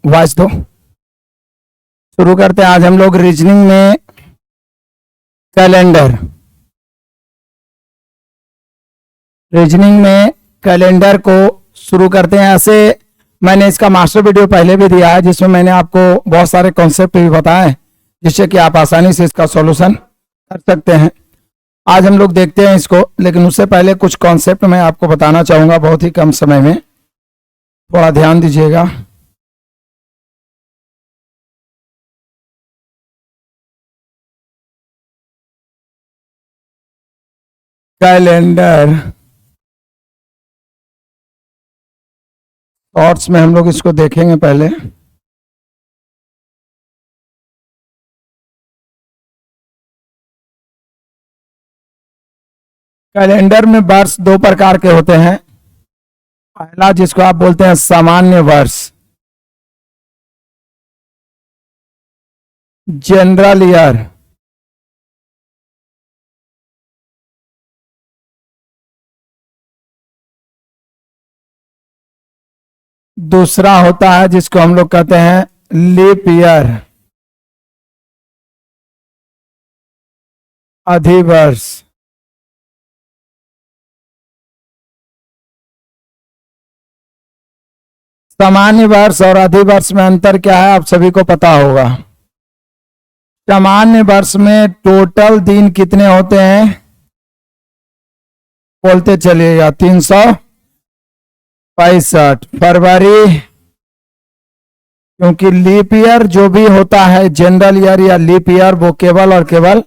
Voice दो। शुरू करते हैं। आज हम लोग रीजनिंग में कैलेंडर को शुरू करते हैं। ऐसे मैंने इसका मास्टर वीडियो पहले भी दिया है जिसमें मैंने आपको बहुत सारे कॉन्सेप्ट भी बताए जिससे कि आप आसानी से इसका सॉल्यूशन कर सकते हैं। आज हम लोग देखते हैं इसको, लेकिन उससे पहले कुछ कॉन्सेप्ट मैं आपको बताना चाहूँगा बहुत ही कम समय में, थोड़ा ध्यान दीजिएगा। कैलेंडर शॉर्ट्स में हम लोग इसको देखेंगे पहले। कैलेंडर में वर्ष दो प्रकार के होते हैं। पहला जिसको आप बोलते हैं सामान्य वर्ष, जनरल ईयर। दूसरा होता है जिसको हम लोग कहते हैं लीप ईयर, अधिवर्ष। सामान्य वर्ष और अधिवर्ष में अंतर क्या है आप सभी को पता होगा। सामान्य वर्ष में टोटल दिन कितने होते हैं बोलते चलिएगा, 365 फरवरी। क्योंकि लीप ईयर जो भी होता है, जनरल ईयर या लीप ईयर, वो केवल और केवल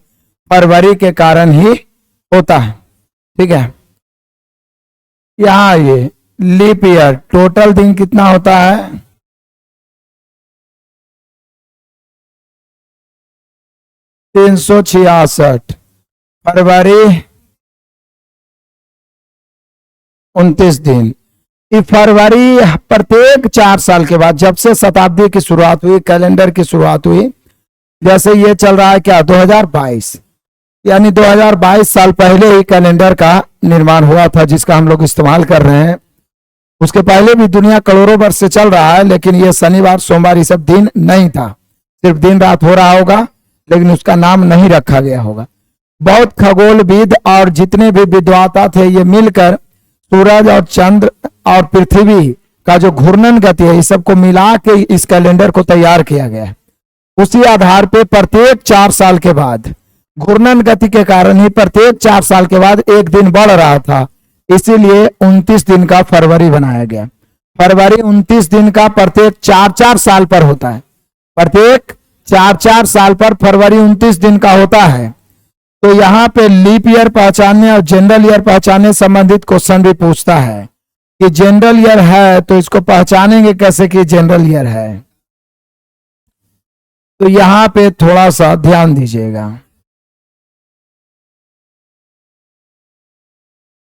फरवरी के कारण ही होता है। ठीक है, यहां ये लीप ईयर टोटल दिन कितना होता है, 366, फरवरी 29 दिन। फरवरी प्रत्येक 4 साल के बाद, जब से शताब्दी की शुरुआत हुई, कैलेंडर की शुरुआत हुई, जैसे ये चल रहा है क्या 2022, यानी 2022 साल पहले ही कैलेंडर का निर्माण हुआ था जिसका हम लोग इस्तेमाल कर रहे हैं। उसके पहले भी दुनिया करोड़ों वर्ष से चल रहा है, लेकिन ये शनिवार सोमवार ये सब दिन नहीं था, सिर्फ दिन रात हो रहा होगा, लेकिन उसका नाम नहीं रखा गया होगा। बहुत खगोलविद और जितने भी विद्वाता थे ये मिलकर सूरज और चंद्र और पृथ्वी का जो घूर्णन गति है, इस सबको मिला के इस कैलेंडर को तैयार किया गया है। उसी आधार पे प्रत्येक 4 साल के बाद, घूर्णन गति के कारण ही प्रत्येक 4 साल के बाद एक दिन बढ़ रहा था, इसीलिए 29 दिन का फरवरी बनाया गया। फरवरी 29 दिन का प्रत्येक 4-4 साल पर होता है, प्रत्येक 4-4 साल पर फरवरी 29 दिन का होता है। तो यहाँ पे लीप ईयर पहचानने और जनरल ईयर पहचानने संबंधित क्वेश्चन भी पूछता है कि जनरल ईयर है तो इसको पहचानेंगे कैसे कि जनरल ईयर है। तो यहां पे थोड़ा सा ध्यान दीजिएगा।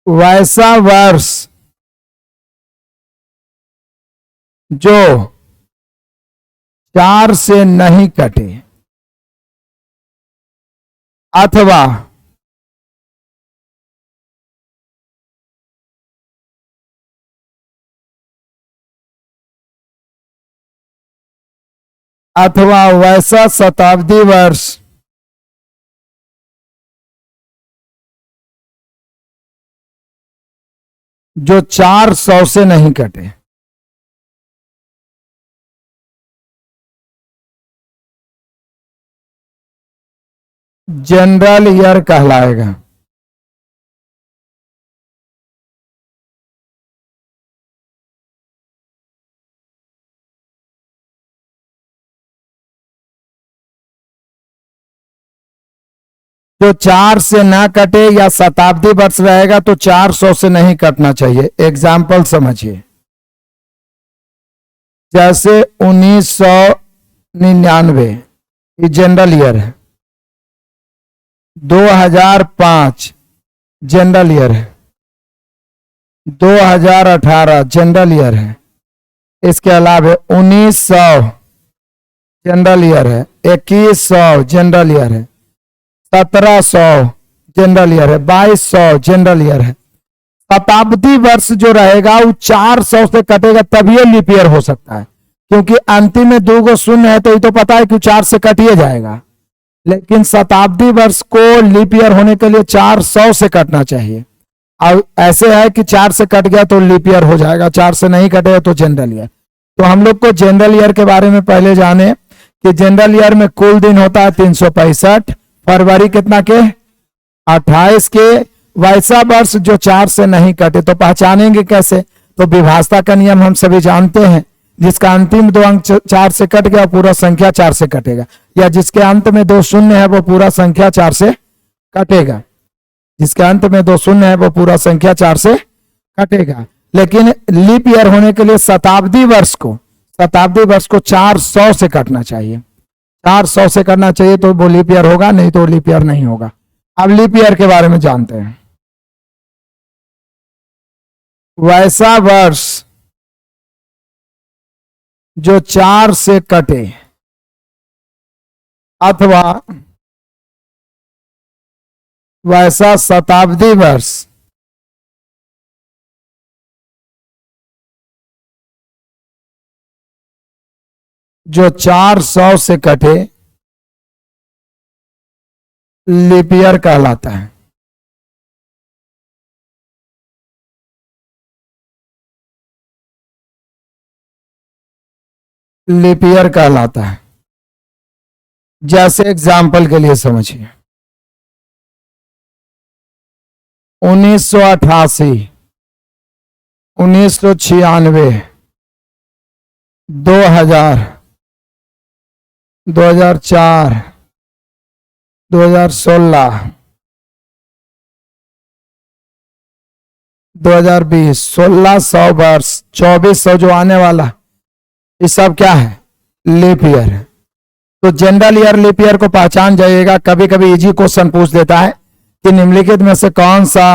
वैसा वर्ष जो 4 से नहीं कटे अथवा वैसा शताब्दी वर्ष जो 400 से नहीं कटे। जनरल ईयर कहलाएगा। जो 4 से ना कटे या शताब्दी वर्ष रहेगा तो 400 से नहीं कटना चाहिए। एग्जाम्पल समझिए, जैसे 1999 ये जनरल ईयर है, 2005 जनरल ईयर है, 2018 जनरल ईयर है, इसके अलावा 1900 जनरल ईयर है, 2100 जनरल ईयर है, 1700 जनरल ईयर है, 2200 जनरल ईयर है। शताब्दी वर्ष जो रहेगा वो 400 से कटेगा तभी लीप ईयर हो सकता है। क्योंकि अंतिम में 2 गो शून्य है तो ये तो पता है कि 4 से कटिए जाएगा, लेकिन शताब्दी वर्ष को लीप ईयर होने के लिए 400 से कटना चाहिए। अब ऐसे है कि 4 से कट गया तो लीप ईयर हो जाएगा, 4 से नहीं कटेगा तो जनरल ईयर। तो हम लोग को जनरल ईयर के बारे में पहले जाने कि जनरल ईयर में कुल दिन होता है 365, फरवरी कितना के 28 के। वैसा वर्ष जो 4 से नहीं कटे तो पहचानेंगे कैसे? तो विभाजता का नियम हम सभी जानते हैं, जिसका अंतिम 2 अंक 4 से कट गया पूरा संख्या 4 से कटेगा, या जिसके अंत में 2 शून्य है वो पूरा संख्या 4 से कटेगा। जिसके अंत में 2 शून्य है वो पूरा संख्या 4 से कटेगा। लेकिन लीप ईयर होने के लिए शताब्दी वर्ष को 400 से कटना चाहिए, 400 से करना चाहिए तो वो लीप ईयर होगा, नहीं तो लीप ईयर नहीं होगा। अब लीप ईयर के बारे में जानते हैं। वैसा वर्ष जो 4 से कटे अथवा वैसा शताब्दी वर्ष जो 400 से कटे लीप ईयर कहलाता है। लीप ईयर कहलाता है। जैसे एग्जाम्पल के लिए समझिए, 1988, 1996, 2000, 2004, 2016, 2020, 1600 वर्ष, 2400 जो आने वाला, ये सब क्या है? लीप ईयर है। तो जनरल ईयर लीप ईयर को पहचान जाइएगा। कभी कभी इजी क्वेश्चन पूछ देता है कि निम्नलिखित में से कौन सा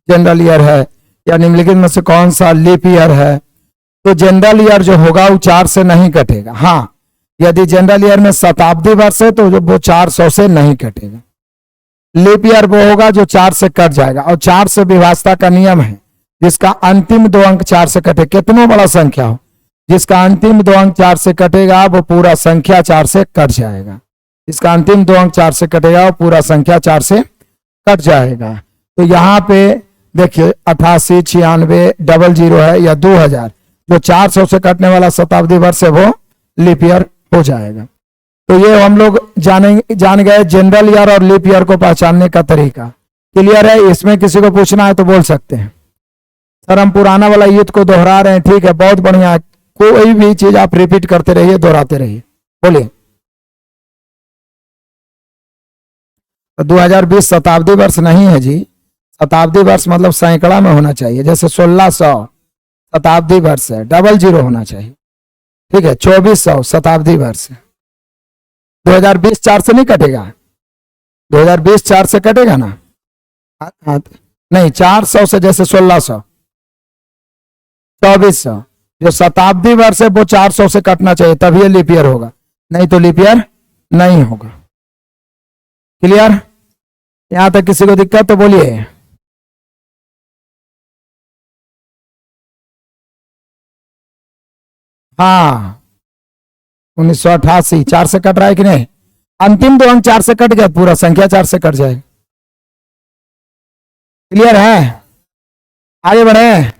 जनरल ईयर है या निम्नलिखित में से कौन सा लीप ईयर है। तो जनरल ईयर जो होगा वो 4 से नहीं कटेगा। हाँ, यदि जनरल ईयर में शताब्दी वर्ष है तो वो 400 से नहीं कटेगा। लीप ईयर वो होगा जो 4 से कट जाएगा, और 4 से विभाजता का नियम है, जिसका अंतिम 2 अंक 4 से कटे, कितनों बड़ा संख्या हो, जिसका अंतिम 2 अंक 4 से कटेगा वो पूरा संख्या 4 से कट जाएगा। जिसका अंतिम 2 अंक 4 से कटेगा वो पूरा संख्या 4 से कट जाएगा। तो यहाँ पे देखिए 88, 96, 00 है या 2000, जो 400 से कटने वाला शताब्दी वर्ष है वो लीप ईयर हो जाएगा। तो ये हम लोग जान गए जनरल ईयर और लीप ईयर को पहचानने का तरीका। क्लियर है? इसमें किसी को पूछना है तो बोल सकते हैं। सर हम पुराना वाला युद्ध को दोहरा रहे हैं, ठीक है, बहुत बढ़िया। कोई भी चीज आप रिपीट करते रहिए, दोहराते रहिए। बोलिए। 2020 शताब्दी वर्ष नहीं है जी। शताब्दी वर्ष मतलब सैकड़ा में होना चाहिए। जैसे 1600 शताब्दी वर्ष है, 00 होना चाहिए, ठीक है। 2400 शताब्दी वर्ष है। 2020 4 से नहीं कटेगा। 2020 4 से कटेगा ना? नहीं, 400 से, जैसे 1600, 2400 जो शताब्दी वर्ष है वो 400 से कटना चाहिए, तभी ये लीप ईयर होगा, नहीं तो लीप ईयर नहीं होगा। क्लियर? यहां तक किसी को दिक्कत तो बोलिए। हाँ, 1988 4 से कट रहा है कि नहीं? अंतिम 2 अंक 4 से कट गया, पूरा संख्या 4 से कट जाएगा। क्लियर है? आगे बढ़े।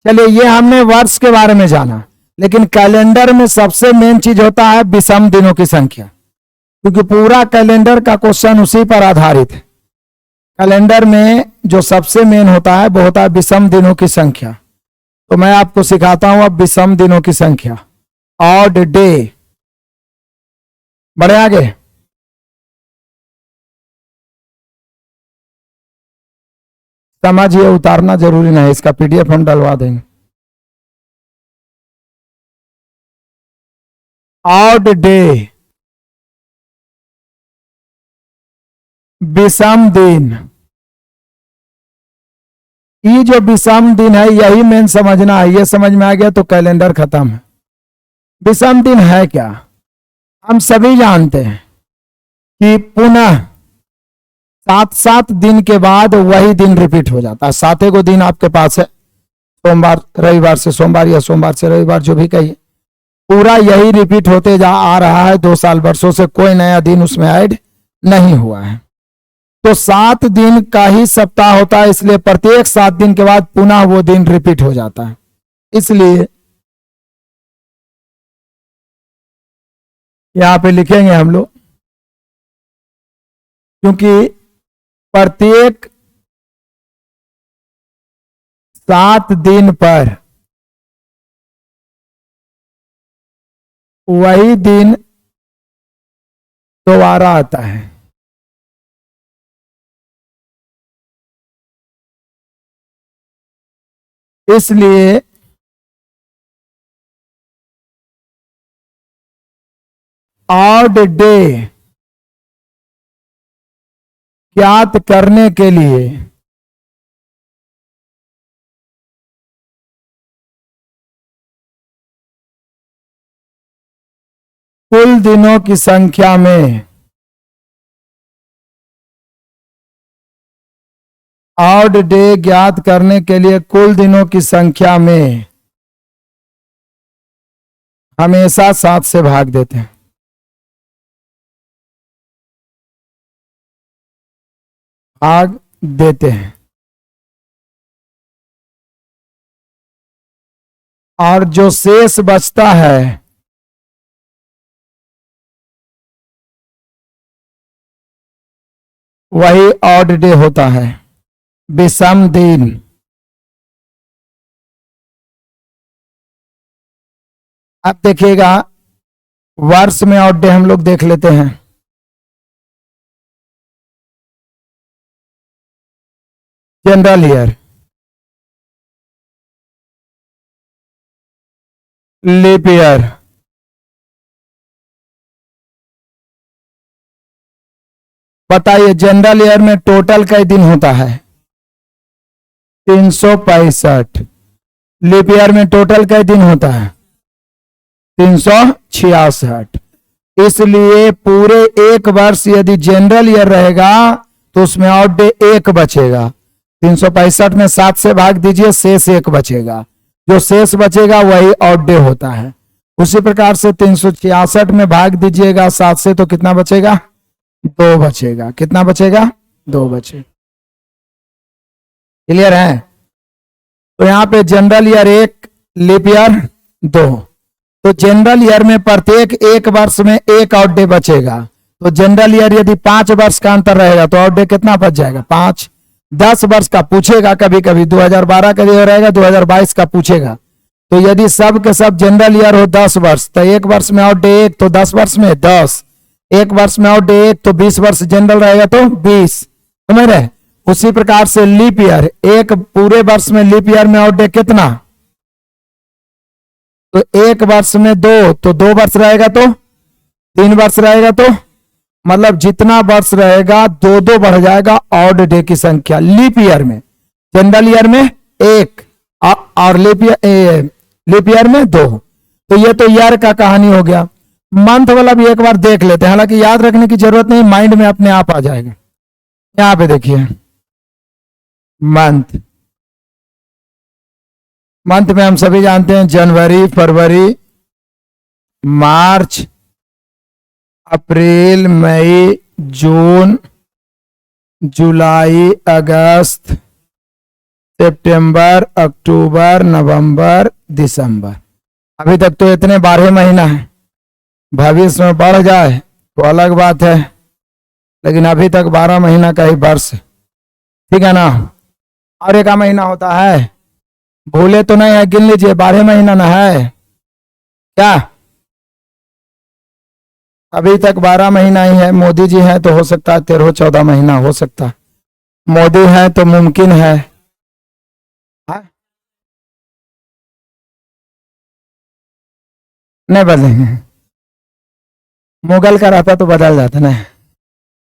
चलिए, ये हमने वर्ष के बारे में जाना, लेकिन कैलेंडर में सबसे मेन चीज होता है विषम दिनों की संख्या, क्योंकि पूरा कैलेंडर का क्वेश्चन उसी पर आधारित है। कैलेंडर में जो सबसे मेन होता है वो होता है विषम दिनों की संख्या। तो मैं आपको सिखाता हूं अब विषम दिनों की संख्या, ऑड डे। बढ़े आगे। समझिए, उतारना जरूरी नहीं, इसका पीडीएफ हम डलवा देंगे। ऑड डे, विषम दिन। ये जो विषम दिन है यही मेन समझना है। ये समझ में आ गया तो कैलेंडर खत्म है। विषम दिन है क्या? हम सभी जानते हैं कि पुनः 7-7 दिन के बाद वही दिन रिपीट हो जाता है। 7 को दिन आपके पास है, सोमवार रविवार से सोमवार या सोमवार से रविवार, जो भी कहिए, पूरा यही रिपीट होते जा आ रहा है 2 साल वर्षों से, कोई नया दिन उसमें ऐड नहीं हुआ है। तो 7 दिन का ही सप्ताह होता है, इसलिए प्रत्येक 7 दिन के बाद पुनः वो दिन रिपीट हो जाता है। इसलिए यहां पे लिखेंगे हम लोग, क्योंकि प्रत्येक 7 दिन पर वही दिन दोबारा आता है। इसलिए ऑड डे ज्ञात करने के लिए कुल दिनों की संख्या में ऑड डे ज्ञात करने के लिए कुल दिनों की संख्या में हमेशा 7 से भाग देते हैं। भाग देते हैं और जो शेष बचता है वही ऑड डे होता है, विषम दिन। अब देखिएगा, वर्ष में ऑड डे हम लोग देख लेते हैं। जनरल ईयर, लीप ईयर, बताइए जनरल ईयर में टोटल कई दिन होता है? 365। लीप ईयर में टोटल कई दिन होता है? 366। इसलिए पूरे एक वर्ष यदि जनरल ईयर रहेगा तो उसमें ऑड डे 1 बचेगा। 365 में 7 से भाग दीजिए, शेष 1 बचेगा। जो शेष बचेगा वही ऑड डे होता है। उसी प्रकार से 366 में भाग दीजिएगा 7 से, तो कितना बचेगा? 2 बचेगा। कितना बचेगा? 2 बचेगा। क्लियर है? तो यहां पे जनरल ईयर 1, लीप ईयर 2। तो जनरल ईयर में प्रत्येक एक वर्ष में 1 ऑड डे बचेगा। तो जनरल ईयर यदि 5 वर्ष का अंतर रहेगा तो ऑड डे कितना बच जाएगा? 5। 10 वर्ष का पूछेगा कभी कभी, 2012 का जो रहेगा 2022 का पूछेगा। तो यदि सब के सब जनरल ईयर हो 10 वर्ष, तो एक वर्ष में ऑड डे 1, तो 10 वर्ष में 10। एक वर्ष में ऑड डे 1, तो 20 वर्ष जनरल रहेगा तो 20। समझ रहे? उसी प्रकार से लीप ईयर, एक पूरे वर्ष में लीप ईयर में ऑड डे कितना? तो एक वर्ष में 2, तो 2 वर्ष रहेगा तो 3 वर्ष रहेगा, तो मतलब जितना वर्ष रहेगा 2-2 बढ़ जाएगा ऑड डे की संख्या लीप ईयर में। जनरल ईयर में 1 और लीप ईयर में 2। तो ये तो ईयर का कहानी हो गया। मंथ वाला भी एक बार देख लेते हैं, हालांकि याद रखने की जरूरत नहीं, माइंड में अपने आप आ जाएगा। यहां पे देखिए, मंथ में हम सभी जानते हैं जनवरी, फरवरी, मार्च, अप्रैल, मई, जून, जुलाई, अगस्त, सितंबर, अक्टूबर, नवंबर, दिसंबर। अभी तक तो इतने 12 महीना है। भविष्य में बढ़ जाए तो अलग बात है, लेकिन अभी तक 12 महीना का ही वर्ष, ठीक है ना? और एक महीना होता है, भूले तो नहीं है, गिन लीजिए, 12 महीना ना है क्या? अभी तक 12 महीना ही है। मोदी जी है तो हो सकता है 13-14 महीना हो सकता है। मोदी है तो मुमकिन है। नहीं बदलेंगे, मुगल का रहता तो बदल जाता ना।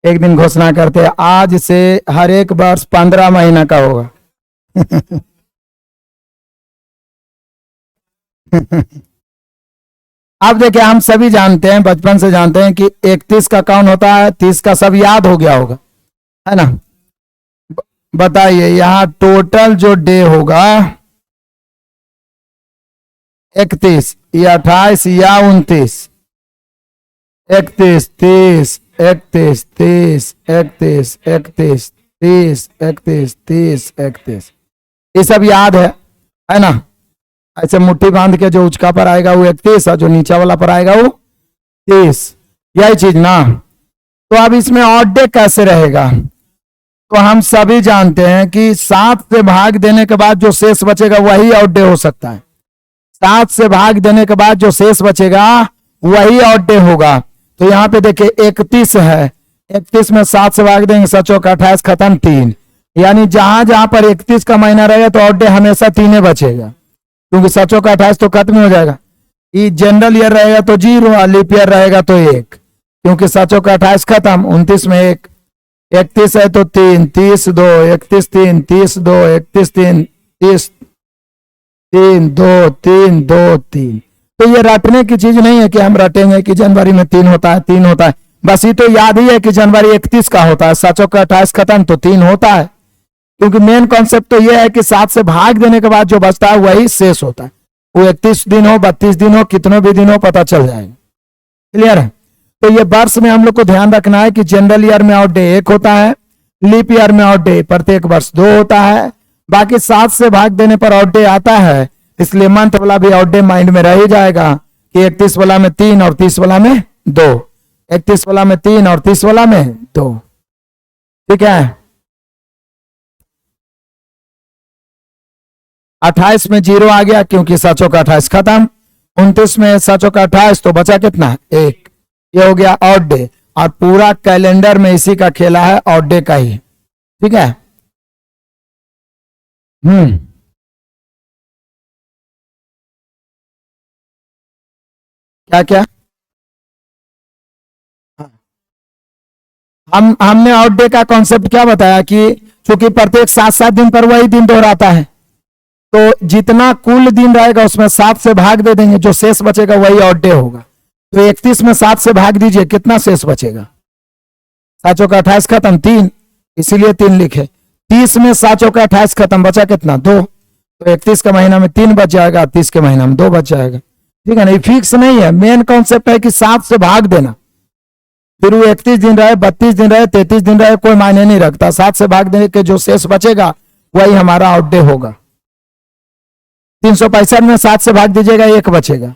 एक दिन घोषणा करते आज से हर एक वर्ष 15 महीना का होगा। अब देखिए, हम सभी जानते हैं, बचपन से जानते हैं कि 31 का कौन होता है, 30 का सब याद हो गया होगा, है ना? बताइए, यहां टोटल जो डे होगा 31, या 28 या 29, 31, 30, 31, 30, 31, 31, 30, 31, 30, 31। ये सब याद है ना। ऐसे मुट्ठी बांध के जो उचका पर आएगा वो 31 और जो नीचा वाला पर आएगा वो 30, यही चीज ना। तो अब इसमें ऑड डे कैसे रहेगा? तो हम सभी जानते हैं कि 7 से भाग देने के बाद जो शेष बचेगा वही ऑड डे हो सकता है। 7 से भाग देने के बाद जो शेष बचेगा वही ऑड डे होगा। तो यहाँ पे देखिए 31 है, 31 में 7 से भाग देंगे, 7 चौक 28, खत्म 3। यानी जहां जहां पर 31 का महीना रहेगा तो ऑड डे हमेशा 3 बचेगा, क्योंकि 7 चौक 28 तो खत्म हो जाएगा। ये जनरल ईयर रहेगा तो 0, लीप ईयर रहेगा तो 1, क्योंकि 7 चौक 28 खत्म, 29 में 1, 31 है तो 3, 30 2, 31 3, 30 2, 31 3, 30 3 2 3 2 3। तो ये रटने की चीज नहीं है कि हम रटेंगे कि जनवरी में 3 होता है, 3 होता है। बस ये तो याद ही है कि जनवरी 31 का होता है, 7 चौक 28 खत्म तो 3 होता है। क्योंकि मेन कॉन्सेप्ट तो ये है कि 7 से भाग देने के बाद जो बचता है वही शेष होता है। वो 31 दिन हो, 32 दिन हो, कितनों भी दिन हो, पता चल जाएगा। क्लियर है? तो ये वर्ष में हम लोग को ध्यान रखना है कि जनरल ईयर में ऑड डे 1 होता है, लीप ईयर में ऑड डे प्रत्येक वर्ष 2 होता है, बाकी 7 से भाग देने पर ऑड डे आता है। इसलिए मंथ वाला भी ऑड डे माइंड में रह ही जाएगा कि 31 वाला में 3 और 30 वाला में 2, 31 वाला में 3 और 30 वाला में 2। ठीक है? 28 में 0 आ गया क्योंकि 7 चौक 28 खत्म, 29 में 7 चौक 28 तो बचा कितना? 1। ये हो गया ऑड डे, और पूरा कैलेंडर में इसी का खेला है, ऑड डे का ही। ठीक है? क्या क्या हमने ऑड डे का कॉन्सेप्ट क्या बताया कि चूंकि प्रत्येक 7-7 दिन पर वही दिन दोहराता है, तो जितना कुल दिन रहेगा उसमें 7 से भाग दे देंगे, जो शेष बचेगा वही ऑड डे होगा। तो 31 में 7 से भाग दीजिए, कितना शेष बचेगा? 7 चौक 28 खत्म, 3, इसीलिए 3 लिखे। 30 में 7 चौक 28 खत्म, बचा कितना? 2। तो 31 का महीना में 3 बच जाएगा, 30 के महीना में 2 बच जाएगा। ठीक है ना? ये फिक्स नहीं है, मेन कॉन्सेप्ट है कि 7 से भाग देना। फिर वो 31 दिन रहे, 32 दिन रहे, 33 दिन रहे, कोई मायने नहीं रखता। 7 से भाग देने के जो शेष बचेगा वही हमारा आउट डे होगा। 365 में 7 से भाग दीजिएगा, 1 बचेगा।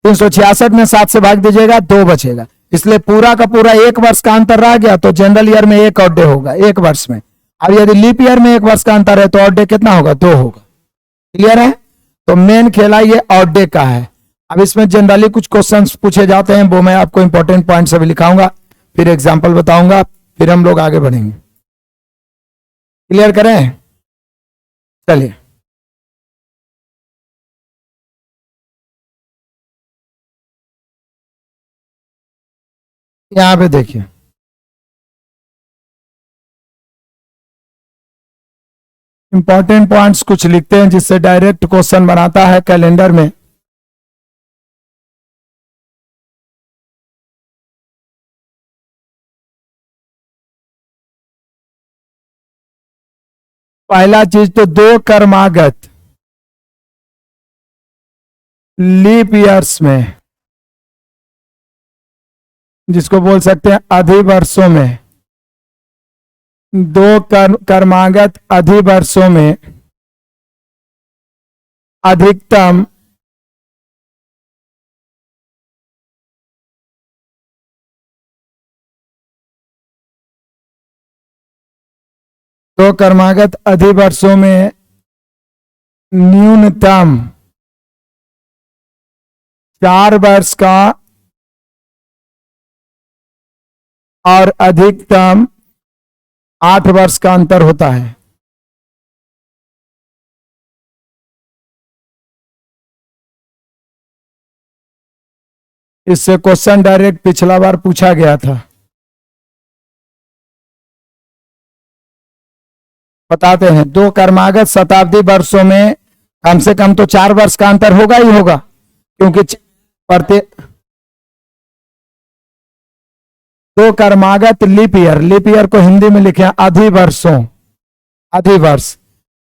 366 में 7 से भाग दीजिएगा, 2 बचेगा। इसलिए पूरा का पूरा 1 वर्ष का अंतर रह गया, तो जनरल ईयर में 1 आउट डे होगा 1 वर्ष में। अब यदि लीप ईयर में 1 वर्ष का अंतर है तो आउट डे कितना होगा? 2 होगा। क्लियर है? तो मेन खेला ये आउट डे का है। अब इसमें जनरली कुछ क्वेश्चंस पूछे जाते हैं, वो मैं आपको इंपॉर्टेंट पॉइंट्स अभी लिखाऊंगा, फिर एग्जांपल बताऊंगा, फिर हम लोग आगे बढ़ेंगे। क्लियर करें? चलिए, यहां पे देखिए, इंपॉर्टेंट पॉइंट्स कुछ लिखते हैं जिससे डायरेक्ट क्वेश्चन बनाता है कैलेंडर में। पहला चीज तो 2 कर्मागत लीप ईयर्स में, जिसको बोल सकते हैं अधिवर्षों में, 2 कर्मागत अधिवर्षों में अधिकतम दो कर्मागत अधिवर्षों में न्यूनतम 4 वर्ष का और अधिकतम 8 वर्ष का अंतर होता है। इससे क्वेश्चन डायरेक्ट पिछला बार पूछा गया था। बताते हैं, 2 कर्मागत शताब्दी वर्षों में कम से कम तो 4 वर्ष का अंतर होगा ही होगा, क्योंकि प्रत्येक 2 कर्मागत लीप ईयर को हिंदी में लिखे अधिवर्षों, अधिवर्ष,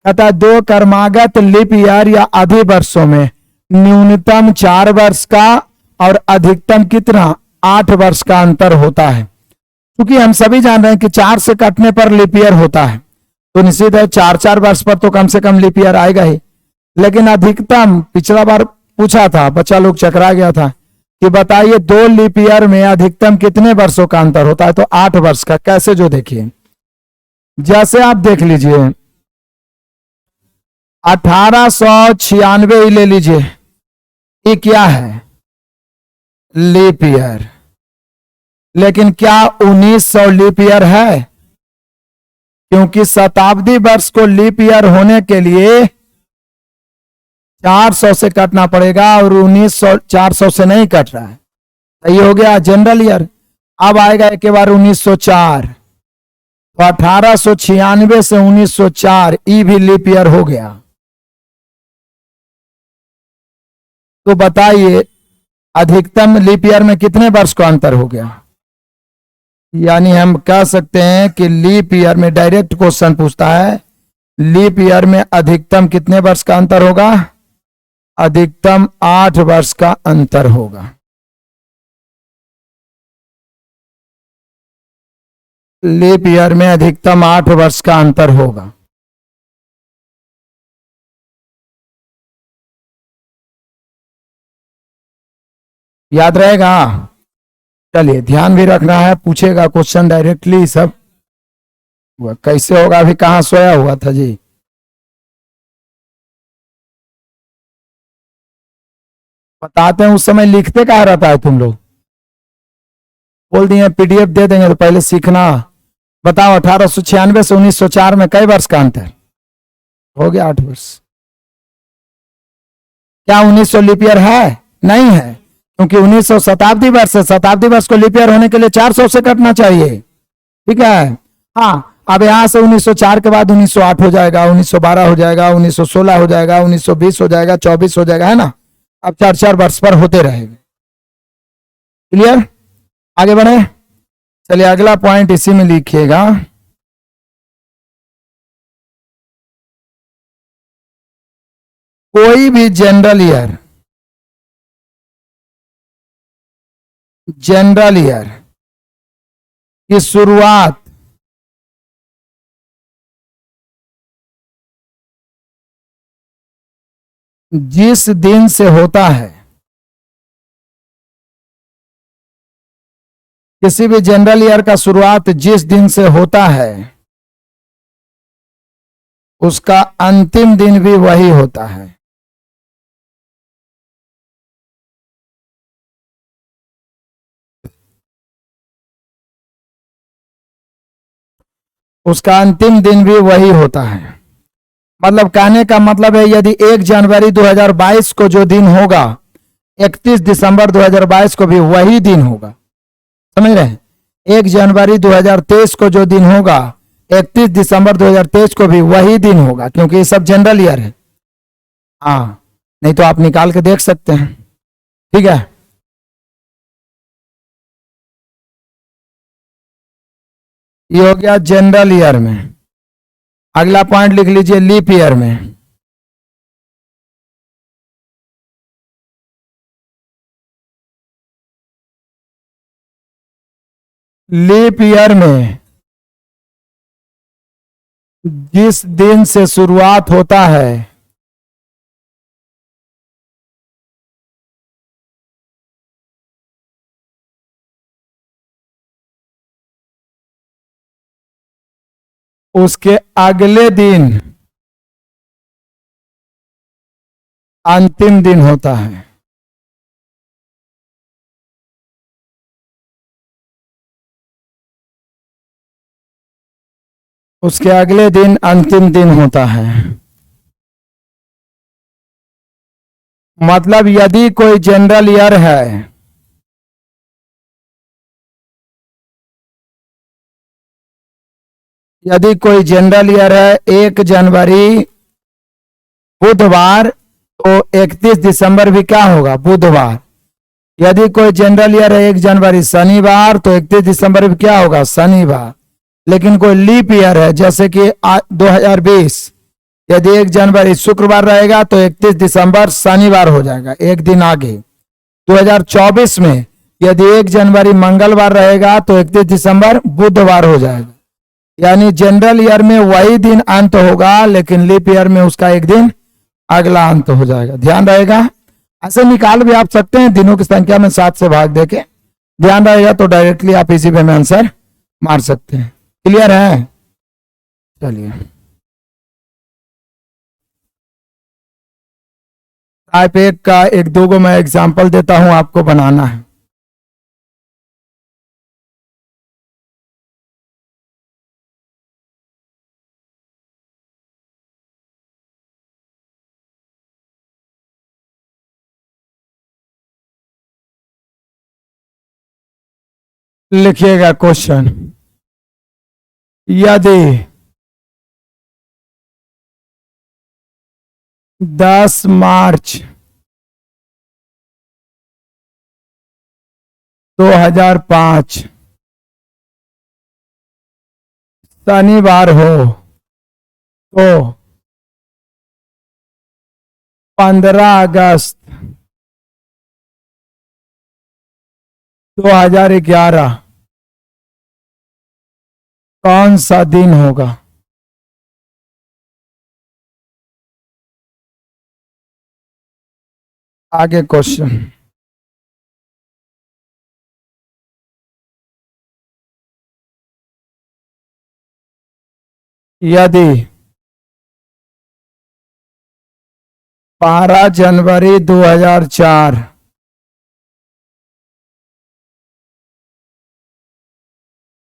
अतः 2 कर्मागत लीप ईयर या अधिवर्षों में न्यूनतम 4 वर्ष का और अधिकतम कितना 8 वर्ष का अंतर होता है। क्योंकि हम सभी जान रहे हैं कि 4 से कटने पर लीप ईयर होता है, तो निश्चित है 4-4 वर्ष पर तो कम से कम लीप ईयर आएगा ही। लेकिन अधिकतम पिछला बार पूछा था, बच्चा लोग चकरा गया था कि बताइए 2 लीप ईयर में अधिकतम कितने वर्षों का अंतर होता है, तो 8 वर्ष का। कैसे, जो देखिए, जैसे आप देख लीजिए 1896 ही ले लीजिए, ये क्या है, लीप ईयर। लेकिन क्या 1900 लीप ईयर है? क्योंकि शताब्दी वर्ष को लीप ईयर होने के लिए 400 से कटना पड़ेगा और 1900 400 से नहीं कट रहा है। तो ये हो गया जनरल ईयर। अब आएगा एक बार 1904, तो 1896 से 1904 ई भी लीप ईयर हो गया। तो बताइए अधिकतम लीप ईयर में कितने वर्ष का अंतर हो गया। यानी हम कह सकते हैं कि लीप ईयर में, डायरेक्ट क्वेश्चन पूछता है, लीप ईयर में अधिकतम कितने वर्ष का अंतर होगा, अधिकतम 8 वर्ष का अंतर होगा। लीप ईयर में अधिकतम 8 वर्ष का अंतर होगा। याद रहेगा? चलिए, ध्यान भी रखना है, पूछेगा क्वेश्चन डायरेक्टली सब। वह कैसे होगा, अभी कहां सोया हुआ था जी। बताते हैं, उस समय लिखते कहा रहता है तुम लोग। बोल दिए पीडीएफ दे देंगे, तो पहले सीखना। बताओ 1896 से 1904 में कई वर्ष का अंतर हो गया? 8 वर्ष। क्या 1900 लीप ईयर है? नहीं है, क्योंकि 1900 शताब्दी वर्ष है। शताब्दी वर्ष को लीप ईयर होने के लिए 400 से कटना चाहिए। ठीक है। हाँ, अब यहां से 1904 के बाद 1908 हो जाएगा, 1912 हो जाएगा, 1916 हो जाएगा, 1920 हो जाएगा, 24 हो जाएगा, है ना। अब 4-4 वर्ष पर होते रहेंगे। क्लियर? आगे बढ़े। चलिए अगला पॉइंट इसी में लिखिएगा। कोई भी जनरल ईयर की शुरुआत जिस दिन से होता है, किसी भी जनरल ईयर का शुरुआत जिस दिन से होता है, उसका अंतिम दिन भी वही होता है। उसका अंतिम दिन भी वही होता है। मतलब कहने का मतलब है, यदि 1 जनवरी 2022 को जो दिन होगा, 31 दिसंबर 2022 को भी वही दिन होगा। समझ रहे हैं? 1 जनवरी 2023 को जो दिन होगा, 31 दिसंबर 2023 को भी वही दिन होगा, क्योंकि ये सब जनरल ईयर है। हाँ, नहीं तो आप निकाल के देख सकते हैं। ठीक है। ये हो गया जनरल ईयर में। अगला पॉइंट लिख लीजिए, लीप ईयर में। लीप ईयर में जिस दिन से शुरुआत होता है, उसके अगले दिन अंतिम दिन होता है। उसके अगले दिन अंतिम दिन होता है। मतलब यदि कोई जनरल ईयर है, यदि कोई जनरल ईयर है 1 जनवरी बुधवार, तो 31 दिसंबर भी क्या होगा? बुधवार। यदि कोई जनरल ईयर है 1 जनवरी शनिवार, तो 31 दिसंबर भी क्या होगा? शनिवार। लेकिन कोई लीप ईयर है, जैसे कि 2020, यदि 1 जनवरी शुक्रवार रहेगा तो 31 दिसंबर शनिवार हो जाएगा, एक दिन आगे। 2024 में यदि 1 जनवरी मंगलवार रहेगा तो 31 दिसंबर बुधवार हो जाएगा। यानी जनरल ईयर में वही दिन अंत होगा, लेकिन लीप ईयर में उसका एक दिन अगला अंत हो जाएगा। ध्यान रहेगा। ऐसे निकाल भी आप सकते हैं दिनों की संख्या में 7 से भाग देके, ध्यान रहेगा तो डायरेक्टली आप इसी पे में आंसर मार सकते हैं। क्लियर है? चलिए टाइप 1 का 1-2 को मैं एग्जांपल देता हूं, आपको बनाना है। लिखिएगा क्वेश्चन, यदि 10 मार्च 2005 शनिवार हो तो 15 अगस्त 2011 कौन सा दिन होगा? आगे क्वेश्चन, यदि 12 जनवरी 2004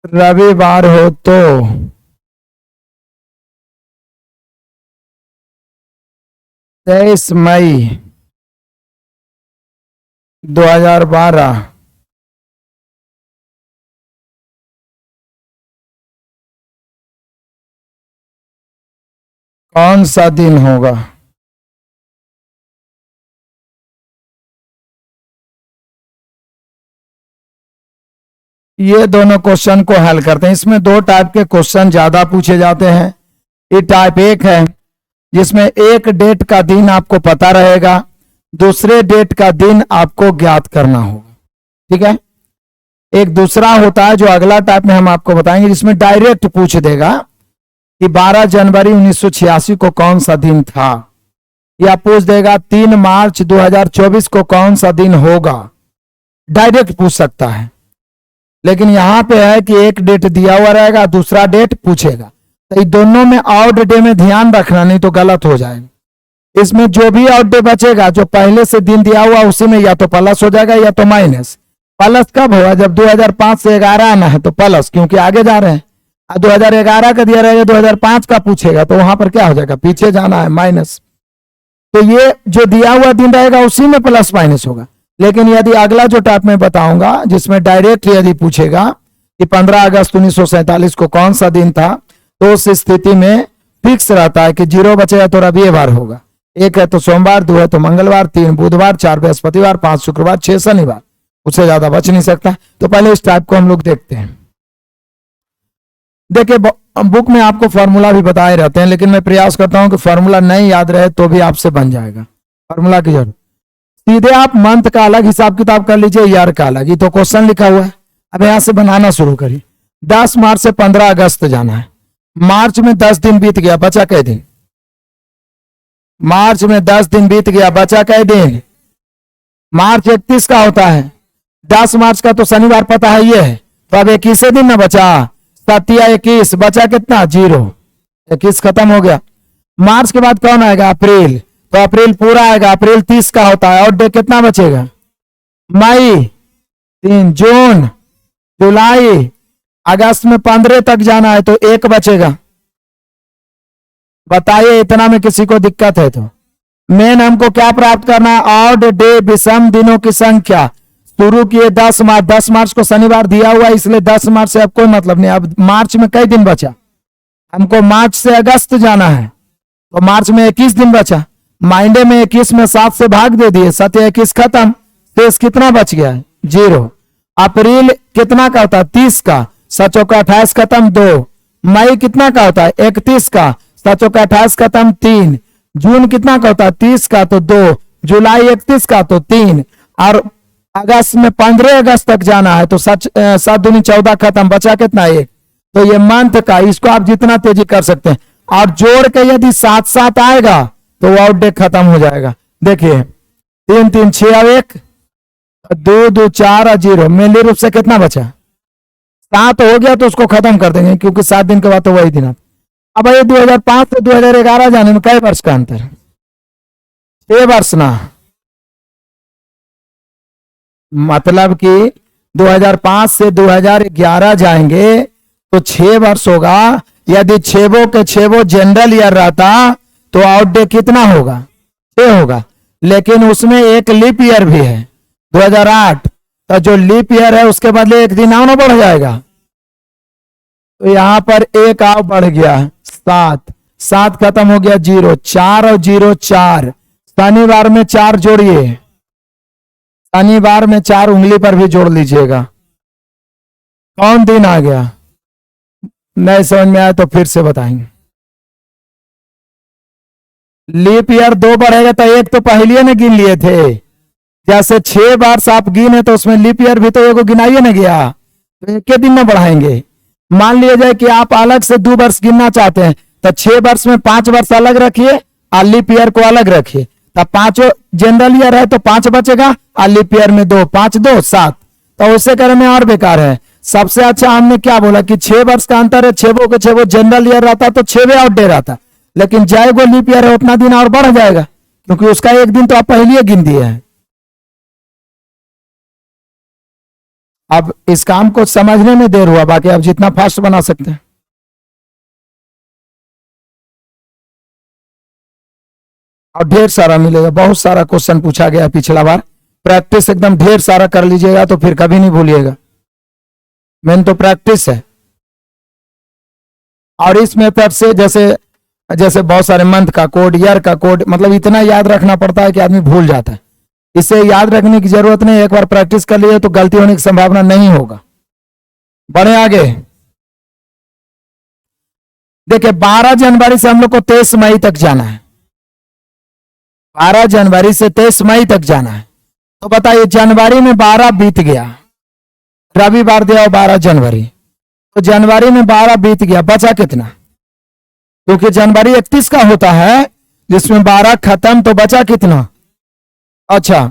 रविवार हो तो 23 मई 2012 कौन सा दिन होगा? ये दोनों क्वेश्चन को हल करते हैं। इसमें 2 टाइप के क्वेश्चन ज्यादा पूछे जाते हैं। ये टाइप 1 है जिसमें एक डेट का दिन आपको पता रहेगा, दूसरे डेट का दिन आपको ज्ञात करना होगा। ठीक है। एक दूसरा होता है जो अगला टाइप में हम आपको बताएंगे, जिसमें डायरेक्ट पूछ देगा कि 12 जनवरी 1986 को कौन सा दिन था, या पूछ देगा 3 मार्च 2024 को कौन सा दिन होगा। डायरेक्ट पूछ सकता है। लेकिन यहां पे है कि एक डेट दिया हुआ रहेगा, दूसरा डेट पूछेगा। तो इन दोनों में ऑड डे में ध्यान रखना, नहीं तो गलत हो जाएगा। इसमें जो भी ऑड डे बचेगा, जो पहले से दिन दिया हुआ उसी में या तो प्लस हो जाएगा या तो माइनस। प्लस कब होगा? जब 2005 से 11 आना है तो प्लस, क्योंकि आगे जा रहे हैं। 2011 का दिया रहेगा, 2005 का पूछेगा तो वहां पर क्या हो जाएगा? पीछे जाना है, माइनस। तो ये जो दिया हुआ दिन रहेगा उसी में प्लस माइनस होगा। लेकिन यदि अगला जो टाइप में बताऊंगा, जिसमें डायरेक्ट यदि पूछेगा कि 15 अगस्त 1947 को कौन सा दिन था, तो उस स्थिति में फिक्स रहता है कि 0 बचेगा तो रविवार होगा, 1 है तो सोमवार, 2 है तो मंगलवार, 3 बुधवार, 4 बृहस्पतिवार, 5 शुक्रवार, 6 शनिवार। उससे ज्यादा बच नहीं सकता। तो पहले इस टाइप को हम लोग देखते हैं। देखिए बुक में आपको फॉर्मूला भी बताए रहते हैं, लेकिन मैं प्रयास करता हूं कि फॉर्मूला नहीं याद रहे तो भी आपसे बन जाएगा। फॉर्मूला की जरूरत, सीधे आप मंथ का अलग हिसाब किताब कर लीजिए, ईयर का अलग। ये तो क्वेश्चन लिखा हुआ है। अब यहां से बनाना शुरू करिए। 10 मार्च से 15 अगस्त जाना है। मार्च में 10 दिन बीत गया, बचा कै दिन? मार्च में 10 दिन बीत गया, बचा कै दिन? मार्च 31 का होता है। 10 मार्च का तो शनिवार पता है ये है, तो अब 21 दिन ना बचा। 7 या 21, बचा कितना? 0। 21 खत्म हो गया। मार्च के बाद कौन आएगा? अप्रैल। तो अप्रैल पूरा आएगा, अप्रैल 30 का होता है। और डे कितना बचेगा? मई 3, जून, जुलाई, अगस्त में 15 तक जाना है तो 1 बचेगा। बताइए इतना में किसी को दिक्कत है तो? मेन हमको क्या प्राप्त करना है? ऑड डे, विषम दिनों की संख्या। शुरू किए 10 मार्च, 10 मार्च को शनिवार दिया हुआ, इसलिए 10 मार्च से अब कोई मतलब नहीं। अब मार्च में कई दिन बचा? हमको मार्च से अगस्त जाना है, तो मार्च में 21 दिन बचा। माइंडे में 21 में 7 से भाग दे दिए, 7 या 21 खत्म। शेष कितना बच गया? 0। अप्रैल कितना का होता है? 30 का। 7 चौका 28 खत्म, 2। मई कितना का होता है? 31 का। सातों का 28 खत्म 3, जून कितना का होता है 30 का तो 2, जुलाई 31 का तो 3, और अगस्त में 15 अगस्त तक जाना है तो 7 दूनी 14 खत्म, बचा कितना 1। तो ये मंथ का, इसको आप जितना तेजी कर सकते हैं, और जोड़ के यदि 7 7 आएगा तो वो आउट डे खत्म हो जाएगा। देखिए 3 3 6 और 1, 2 2 4 और 0, मेनली रूप से कितना बचा 7 हो गया तो उसको खत्म कर देंगे क्योंकि 7 दिन के बाद तो वही दिन आता। अब ये 2005 से 2011 जाने में कई वर्ष का अंतर है, 6 वर्ष ना, मतलब कि 2005 से 2011 जाएंगे तो 6 वर्ष होगा। यदि 6 जनरल ईयर रहता तो आउट डे कितना होगा 6 होगा, लेकिन उसमें एक लीप ईयर भी है 2008, तो जो लीप ईयर है उसके बदले एक दिन और बढ़ जाएगा, तो यहां पर एक आव बढ़ गया 7, 7 खत्म हो गया 0, 4 और 0 4, शनिवार में 4 जोड़िए, शनिवार में 4 उंगली पर भी जोड़ लीजिएगा। कौन दिन आ गया, नहीं समझ में आया तो फिर से बताएंगे। लीप ईयर 2 बढ़ेगा तो एक तो पहले ने गिन लिए थे, जैसे 6 वर्ष आप गिने तो उसमें लीप ईयर भी तो एक गिनाइए ना गया, तो एक के दिन में बढ़ाएंगे। मान लिया जाए कि आप अलग से 2 वर्ष गिनना चाहते हैं तो 6 वर्ष में 5 वर्ष अलग रखिए और लीप ईयर को अलग रखिए, तब 5 जनरल ईयर है तो 5 बचेगा और लीप ईयर में 2, 5 2 7, तो उसे करने में और बेकार है। सबसे अच्छा हमने क्या बोला कि 6 वर्ष का अंतर है, 6 जनरल ईयर रहता तो 6 आउट डे रहता, लेकिन जाए वो लीप ईयर है उतना दिन और बढ़ जाएगा क्योंकि उसका एक दिन तो आप पहले गिन दिए हैं। अब इस काम को समझने में देर हुआ, बाकी आप जितना फास्ट बना सकते हैं। और ढेर सारा मिलेगा, बहुत सारा क्वेश्चन पूछा गया पिछला बार, प्रैक्टिस एकदम ढेर सारा कर लीजिएगा तो फिर कभी नहीं भूलिएगा, मेन तो प्रैक्टिस है। और इस मेथड से जैसे जैसे बहुत सारे मंथ का कोड, ईयर का कोड, मतलब इतना याद रखना पड़ता है कि आदमी भूल जाता है, इसे याद रखने की जरूरत नहीं, एक बार प्रैक्टिस कर लिए तो गलती होने की संभावना नहीं होगा। बढ़े आगे, देखिए 12 जनवरी से हम लोग को 23 मई तक जाना है, 12 जनवरी से 23 मई तक जाना है, तो बताइए जनवरी में 12 बीत गया, रविवार दिया 12 जनवरी, तो जनवरी में 12 बीत गया, बचा कितना, क्योंकि जनवरी 31 का होता है जिसमें 12 खत्म, तो बचा कितना, अच्छा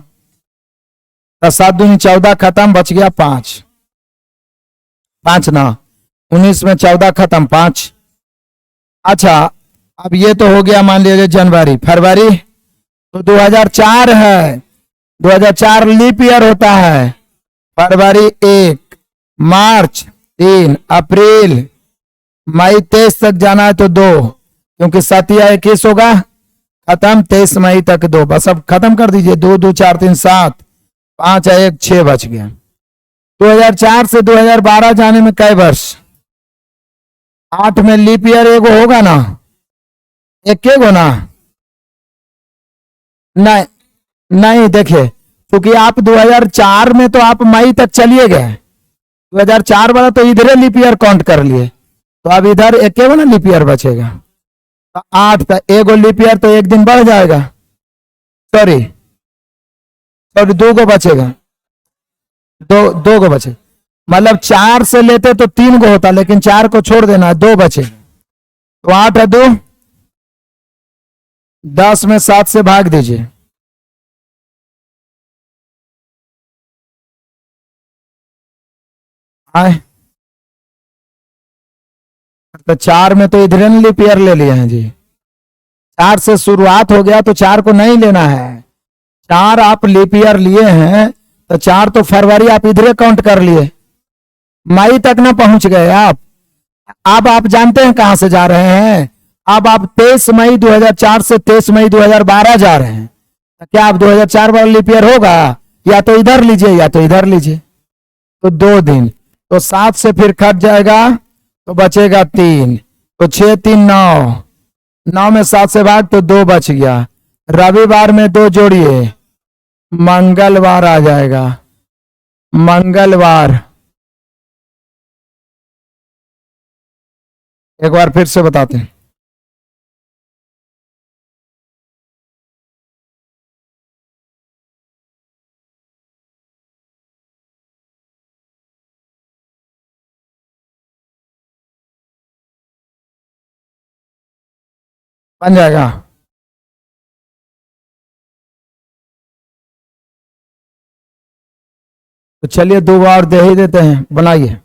तो 7 दूनी 14 खत्म, बच गया 5, 5 ना 19 में 14 खत्म 5। अच्छा अब ये तो हो गया मान लीजिए जनवरी, फरवरी तो 2004 है, 2004 लीप ईयर होता है, फरवरी 1, मार्च 3, अप्रैल मई 23 तक जाना है तो 2, क्योंकि 7 या 21 होगा खत्म, 23 मई तक 2, बस अब खत्म कर दीजिए, 2 2 4 3 7, 5 1 6 बच गया। 2004 से 2012 जाने में कई वर्ष, 8 में लीप ईयर एगो होगा ना, एक ना, नहीं नहीं, देखिए क्योंकि आप 2004 में तो आप मई तक चलिए गए, 2004 वाला तो इधर लीप ईयर काउंट कर लिए, तो अब इधर एक ना लीप ईयर बचेगा, तो 8 का एगो लीप ईयर तो एक दिन बढ़ जाएगा, सॉरी 2 को बचेगा, 2 को बचे, मतलब 4 से लेते तो 3 को होता, लेकिन 4 को छोड़ देना है, 2 बचे, तो 8 है 2, 10 में 7 से भाग दीजिए, आए तो 4 में तो इधर लीप ईयर ले लिए हैं जी, 4 से शुरुआत हो गया तो 4 को नहीं लेना है, 4 आप लीप ईयर लिए हैं तो 4 तो फरवरी आप इधरे काउंट कर लिए, मई तक ना पहुंच गए आप। अब आप जानते हैं कहां से जा रहे हैं, अब आप 23 मई 2004 से 23 मई 2012 जा रहे हैं, तो क्या आप 2004 वाला लीप ईयर होगा, या तो इधर लीजिए या तो इधर लीजिए, तो 2 दिन, तो 7 से फिर कट जाएगा तो बचेगा 3, तो 6 3 9, 9 में 7 से भाग तो 2 बच गया, रविवार में 2 जोड़िए, मंगलवार आ जाएगा, मंगलवार, एक बार फिर से बताते हैं, बन जाएगा। तो चलिए 2 बार दे ही देते हैं, बनाइए।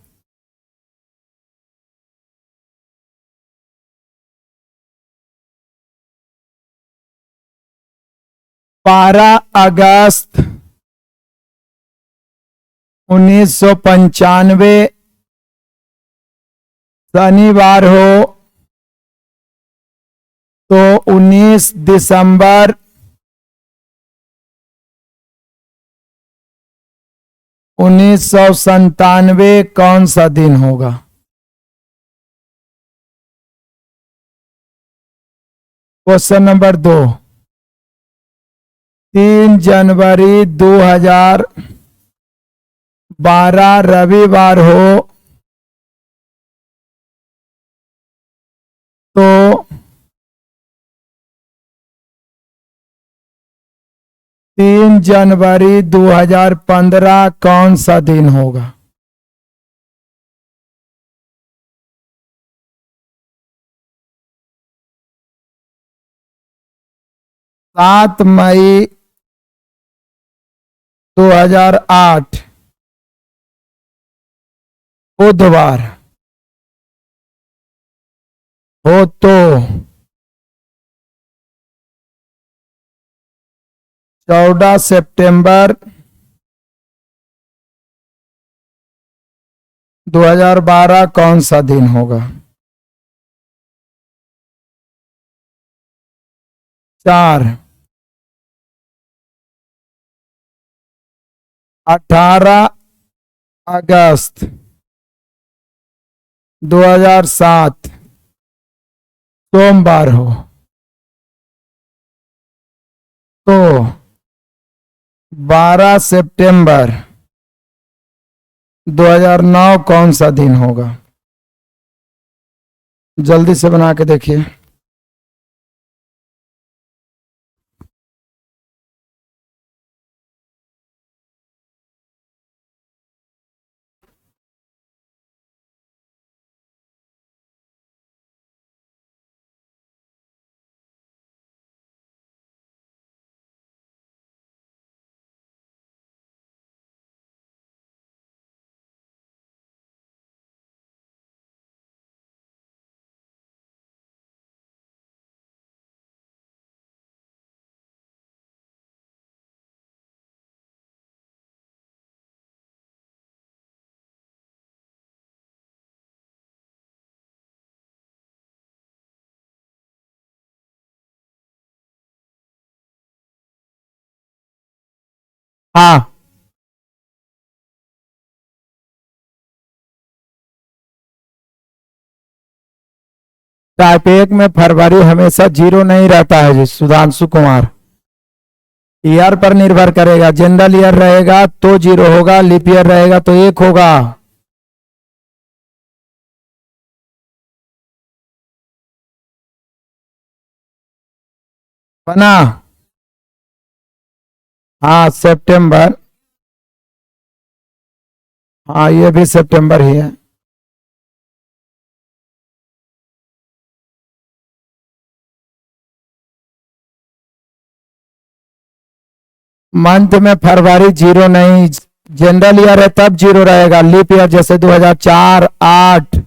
12 अगस्त 1995 शनिवार हो तो 19 दिसंबर 1997 कौन सा दिन होगा? क्वेश्चन नंबर 2, 3 जनवरी 2012 रविवार हो तो 3 जनवरी 2015 कौन सा दिन होगा? सात मई 2008 बुधवार हो तो 14 सितंबर 2012 कौन सा दिन होगा? 4 18 अगस्त 2007 सोमवार हो तो 12 सितंबर 2009 कौन सा दिन होगा? जल्दी से बना के देखिए। हाँ, टाइप 1 में फरवरी हमेशा 0 नहीं रहता है जी सुधांशु कुमार। ईयर पर निर्भर करेगा, जनरल ईयर रहेगा तो 0 होगा, लीप ईयर रहेगा तो 1 होगा। बना। हाँ सितंबर, हाँ ये भी सितंबर ही है। मंथ में फरवरी 0 नहीं, जनरल ईयर है तब 0 रहेगा, लीप ईयर जैसे 2004 8।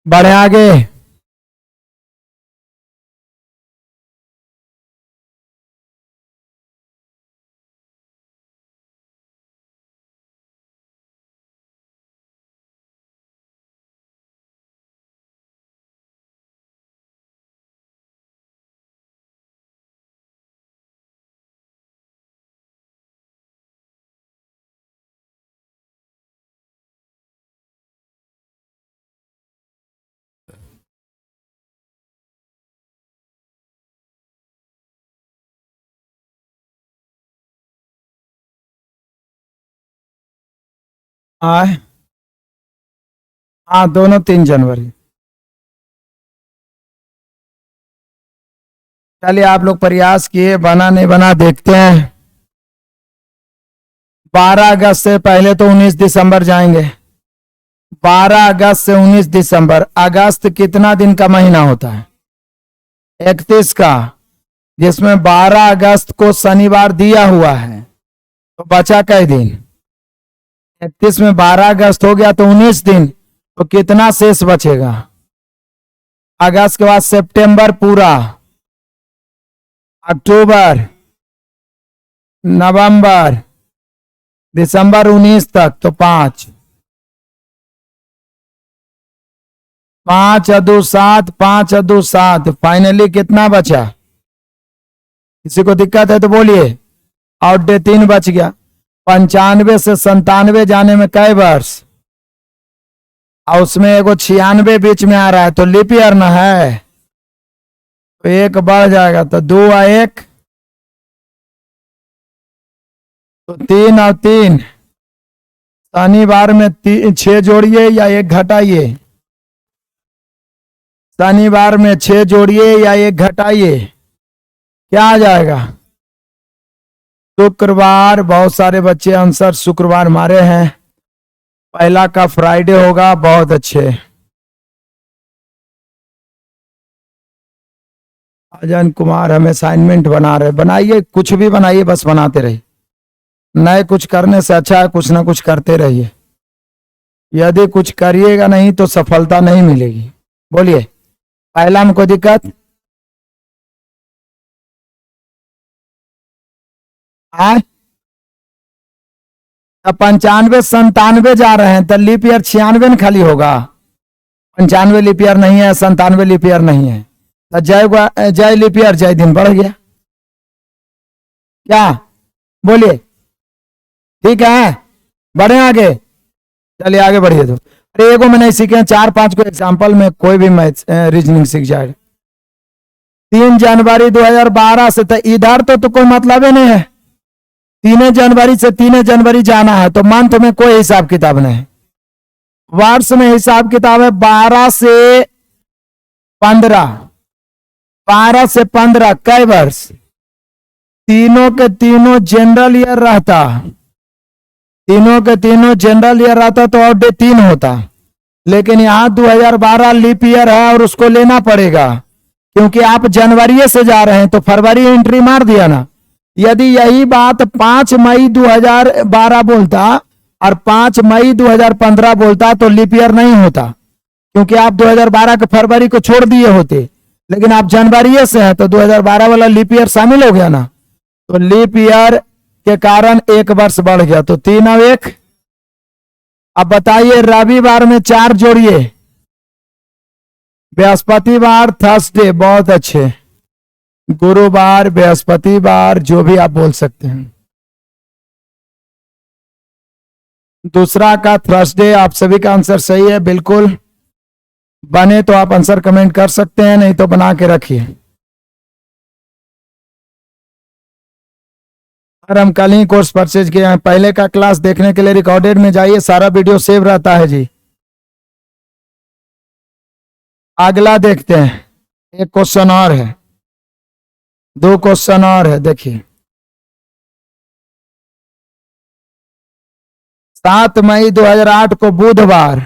बढ़े आगे। आए हाँ दोनों 3 जनवरी। चलिए आप लोग प्रयास किए, बना नहीं बना देखते हैं। 12 अगस्त से पहले तो 19 दिसंबर जाएंगे। 12 अगस्त से 19 दिसंबर, अगस्त कितना दिन का महीना होता है? 31 का, जिसमें 12 अगस्त को शनिवार दिया हुआ है, तो बचा कई दिन? 31 में 12 अगस्त हो गया तो 19 दिन, तो कितना शेष बचेगा? अगस्त के बाद सितंबर पूरा, अक्टूबर, नवंबर, दिसंबर 19 तक, तो 5 5 अदू 7, 5 अदू 7, फाइनली कितना बचा? किसी को दिक्कत है तो बोलिए। और डे 3 बच गया। 95 से 97 जाने में कई वर्ष? और उसमें एगो 96 बीच में आ रहा है, तो लीप ईयर ना है, तो 1 बढ़ जाएगा, तो 2 और 1, तो 3 और 3। शनिवार में 6 जोड़िए या 1 घटाइए। शनिवार में 6 जोड़िए या 1 घटाइए, क्या आ जाएगा? शुक्रवार, बहुत सारे बच्चे आंसर शुक्रवार मारे हैं। पहला का फ्राइडे होगा, बहुत अच्छे। अजन कुमार हमें असाइनमेंट बना रहे, बनाइए, कुछ भी बनाइए, बस बनाते रहिए। नए कुछ करने से अच्छा है कुछ ना कुछ करते रहिए। यदि कुछ करिएगा नहीं तो सफलता नहीं मिलेगी। बोलिए, पहला में कोई दिक्कत? हाँ, 95 97 जा रहे हैं, तो लीप ईयर 96 खाली होगा। 95 लीप ईयर नहीं है, 97 लीप ईयर नहीं है, तो जय लीप ईयर, जय दिन बढ़ गया। क्या बोलिए? ठीक है, बढ़े आगे। चलिए आगे बढ़िए। तो अरे एगो में नहीं सीखे, 4-5 को एग्जाम्पल में कोई भी मैथ रीजनिंग सीख जाए। 3 जनवरी 2012 से, तो इधर तो कोई मतलब ही नहीं है। 3 जनवरी से 3 जनवरी जाना है, तो मंथ में कोई हिसाब किताब नहीं। वर्ष में हिसाब किताब है 12 से 15। 12 से 15 कई वर्ष? तीनों के तीनों जनरल ईयर रहता, तीनों के तीनों जनरल ईयर रहता, तो और डे 3 होता। लेकिन यहाँ 2012 लीप ईयर है और उसको लेना पड़ेगा, क्योंकि आप जनवरी से जा रहे हैं, तो फरवरी एंट्री मार दिया ना। यदि यही बात 5 मई 2012 बोलता और 5 मई 2015 बोलता, तो लीप ईयर नहीं होता, क्योंकि आप 2012 के फरवरी को छोड़ दिए होते। लेकिन आप जनवरी से हैं, तो 2012 वाला लीप ईयर शामिल हो गया ना, तो लीप ईयर के कारण 1 वर्ष बढ़ गया, तो 3 और 1। अब बताइए, रविवार में 4 जोड़िए। बृहस्पतिवार, थर्सडे, बहुत अच्छे। गुरुवार, बृहस्पतिवार, जो भी आप बोल सकते हैं। दूसरा का थर्सडे, आप सभी का आंसर सही है, बिल्कुल। बने तो आप आंसर कमेंट कर सकते हैं, नहीं तो बना के रखिए। और हम कल ही कोर्स परचेज किए हैं। पहले का क्लास देखने के लिए रिकॉर्डेड में जाइए, सारा वीडियो सेव रहता है जी। अगला देखते हैं, एक क्वेश्चन और है, 2 क्वेश्चन और है, देखिए। 7 मई 2008 को बुधवार,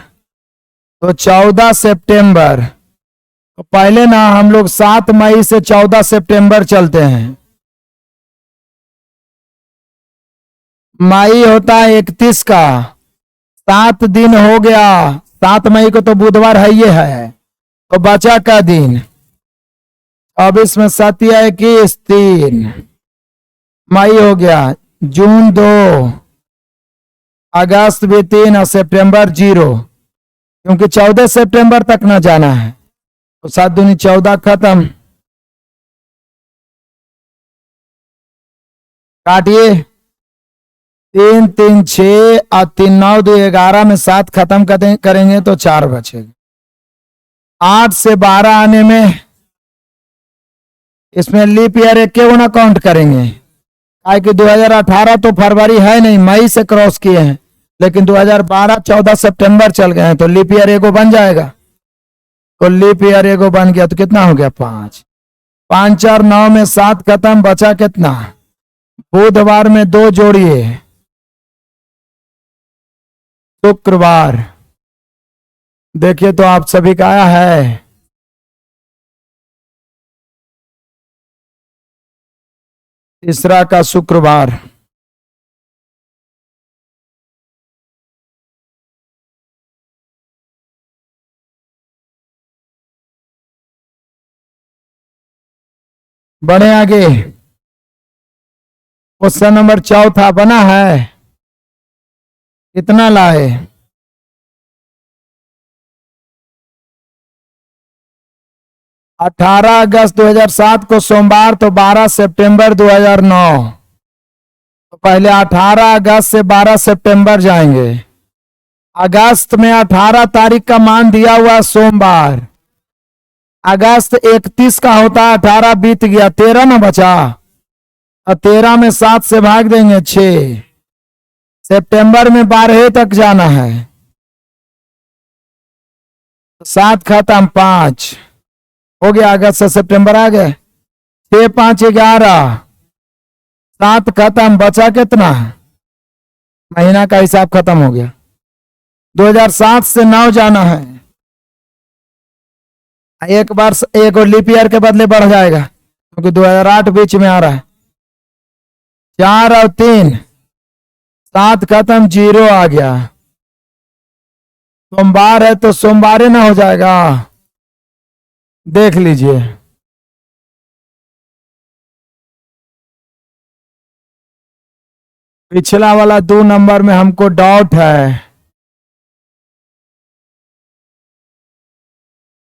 तो 14 सितंबर, तो पहले ना हम लोग 7 मई से 14 सितंबर चलते हैं। मई होता है 31 का, 7 दिन हो गया। 7 मई को तो बुधवार है, ये है, तो बचा का दिन? अब इसमें 7 या 21, 3 मई हो गया। जून 2, अगस्त भी 3 और सितंबर 0, क्योंकि 14 सितंबर तक ना जाना है, तो 7 दूनी 14, खत्म। काटिए। 3 3 6 और 3 9 2 11 में 7 खत्म करेंगे तो 4 बचेगा। 8 से 12 आने में इसमें लीप ईयर 1 गुना काउंट करेंगे, क्या कि 2018 तो फरवरी है नहीं, मई से क्रॉस किए हैं, लेकिन 2012 14 सितंबर चल गए हैं तो लीप ईयर एगो बन जाएगा। तो लीप ईयर एगो बन गया तो कितना हो गया 5। 5 और 9 में 7 खत्म, बचा कितना? बुधवार में 2 जोड़िए, शुक्रवार। देखिए तो आप सभी का आया है। तीसरा का शुक्रवार। बढ़े आगे। क्वेश्चन नंबर 4 बना है, कितना लाए? 18 अगस्त 2007 को सोमवार, तो 12 सितंबर 2009। तो पहले 18 अगस्त से 12 सितंबर जाएंगे। अगस्त में 18 तारीख का मान दिया हुआ सोमवार, अगस्त 31 का होता है, 18 बीत गया, 13 ना बचा, और 13 में 7 से भाग देंगे 6। सितंबर में 12 तक जाना है, 7 खत्म, 5 हो गया, अगस्त से सितंबर आ गए। 6 5 11, 7 खत्म, बचा कितना? महीना का हिसाब खत्म हो गया। 2007 से 9 जाना है, एक बार एक और लीप ईयर के बदले बढ़ जाएगा क्योंकि 2008 बीच में आ रहा है। 4 और 3, 7 खत्म, 0 आ गया। सोमवार है तो सोमवार ना हो जाएगा, देख लीजिए। पिछला वाला 2 नंबर में हमको डाउट है।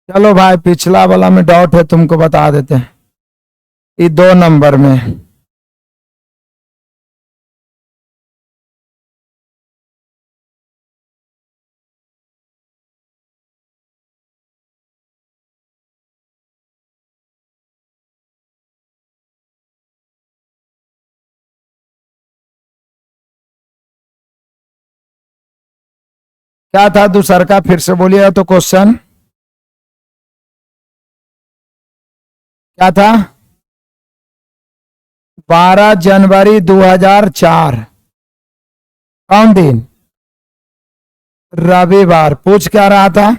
चलो भाई, पिछला वाला में डाउट है, तुमको बता देते हैं। ये 2 नंबर में क्या था दूसरा का? फिर से बोलिएगा तो क्वेश्चन क्या था? 12 जनवरी 2004 कौन दिन? रविवार। पूछ क्या रहा था?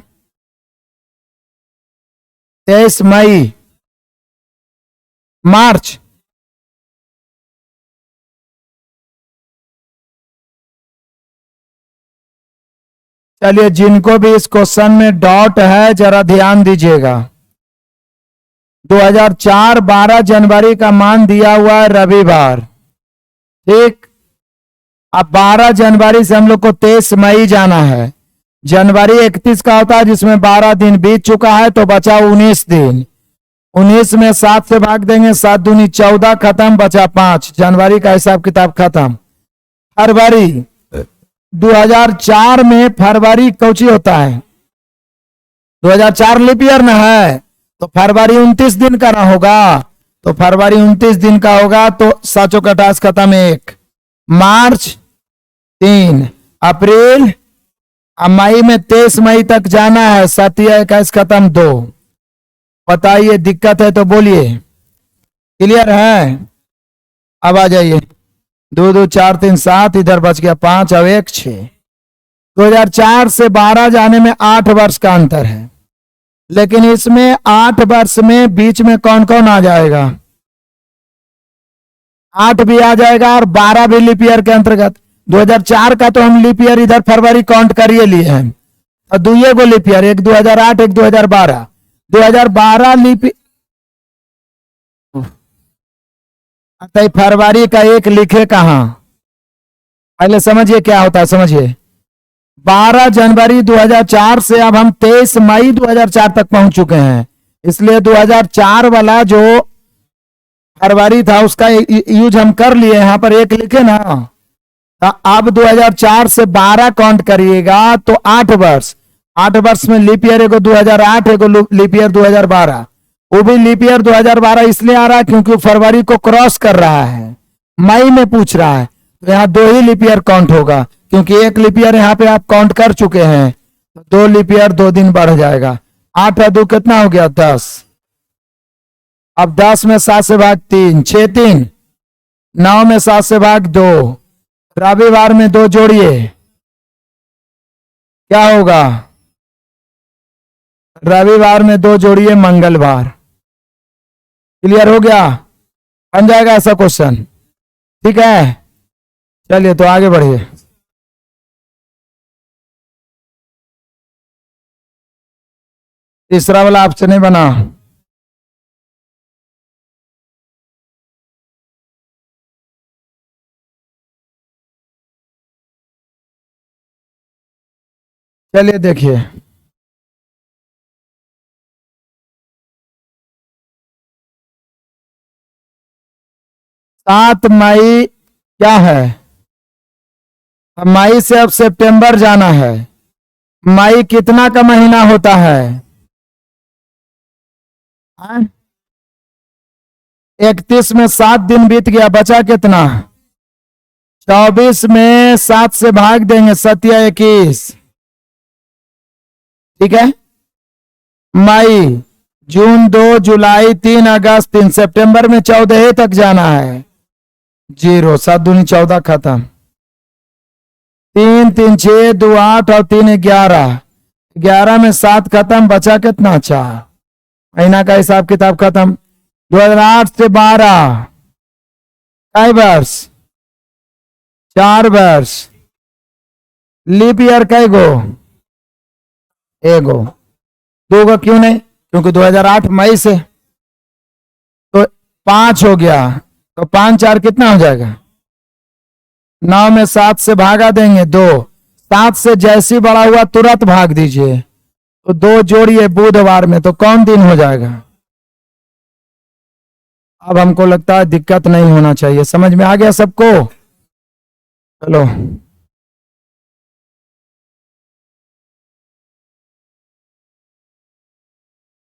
23 मई, मार्च। चलिए, जिनको भी इस क्वेश्चन में डाउट है जरा ध्यान दीजिएगा। 2004 12 जनवरी का मान दिया हुआ है रविवार, ठीक। अब 12 जनवरी से हम लोग को 23 मई जाना है। जनवरी 31 का होता है जिसमें 12 दिन बीत चुका है, तो बचा 19 दिन। 19 में 7 से भाग देंगे, 7 दूनी 14 खत्म, बचा 5। जनवरी का हिसाब किताब खत्म। फरवरी 2004 में फरवरी कौची होता है? 2004 लीप ईयर ना है, तो फरवरी 29 दिन का ना होगा, तो फरवरी 29 दिन का होगा, तो 7 28 खत्म 1। मार्च 3, अप्रैल, मई में 23 मई तक जाना है, 7 21 खत्म 2। बताइए दिक्कत है तो बोलिए। क्लियर है? अब आ जाइए। 2 2 4 3 7, इधर बच गया 5 और 1 6। 2004 से 12 जाने में 8 वर्ष का अंतर है, लेकिन इसमें 8 वर्ष में बीच में कौन कौन आ जाएगा? 8 भी आ जाएगा और 12 भी लीप ईयर के अंतर्गत। 2004 का तो हम लीप ईयर इधर फरवरी काउंट करिए लिए हैं, और दुए को लीप ईयर, एक 2008 एक 2012। 2012 लीप फरवरी का 1 लिखे कहां? पहले समझिए क्या होता है, समझिए। 12 जनवरी 2004 से अब हम 23 मई 2004 तक पहुंच चुके हैं, इसलिए 2004 वाला जो फरवरी था उसका यूज हम कर लिए। यहां पर 1 लिखे ना, तो अब 2004 से 12 काउंट करिएगा तो 8 वर्ष। 8 वर्ष में लीप ईयर एगो 2008, एगो लीप ईयर 2012। वो भी लीप ईयर 2012 इसलिए आ रहा है क्योंकि फरवरी को क्रॉस कर रहा है, मई में पूछ रहा है, तो यहाँ 2 ही लीप ईयर काउंट होगा। क्योंकि एक लीप ईयर यहाँ पे आप काउंट कर चुके हैं, तो 2 लीप ईयर 2 दिन बढ़ जाएगा। 8 और 2 कितना हो गया? 10। अब 10 में 7 से भाग 3, 6 3, 9 में 7 से भाग 2, रविवार में 2 जोड़िए, क्या होगा? रविवार में 2 जोड़िए, मंगलवार। क्लियर हो गया? बन जाएगा ऐसा क्वेश्चन, ठीक है। चलिए तो आगे बढ़िए। तीसरा वाला आपसे नहीं बना। चलिए देखिए, 7 मई क्या है? अब मई से अब सितंबर जाना है। मई कितना का महीना होता है? 31 में 7 दिन बीत गया, बचा कितना? 24 में 7 से भाग देंगे, 7 या 21, ठीक है। मई, जून 2, जुलाई 3, अगस्त 3, सितंबर में 14 तक जाना है। 0, 7 दूनी 14, खत्म। 3 3 6, 2 8 और 3 11, 11 में 7 खत्म, बचा कितना? 4। महीना का हिसाब किताब खत्म। 2008 से 12, कई वर्ष? 4 वर्ष। लीप ईयर कई गो? एगो। 2 गो क्यों नहीं? क्योंकि 2008 मई से, तो 5 हो गया, तो 5 4 कितना हो जाएगा? 9 में 7 से भागा देंगे 2, 7 से जैसी बड़ा हुआ तुरंत भाग दीजिए, तो 2 जोड़िए बुधवार में, तो कौन दिन हो जाएगा? अब हमको लगता है दिक्कत नहीं होना चाहिए। समझ में आ गया सबको? चलो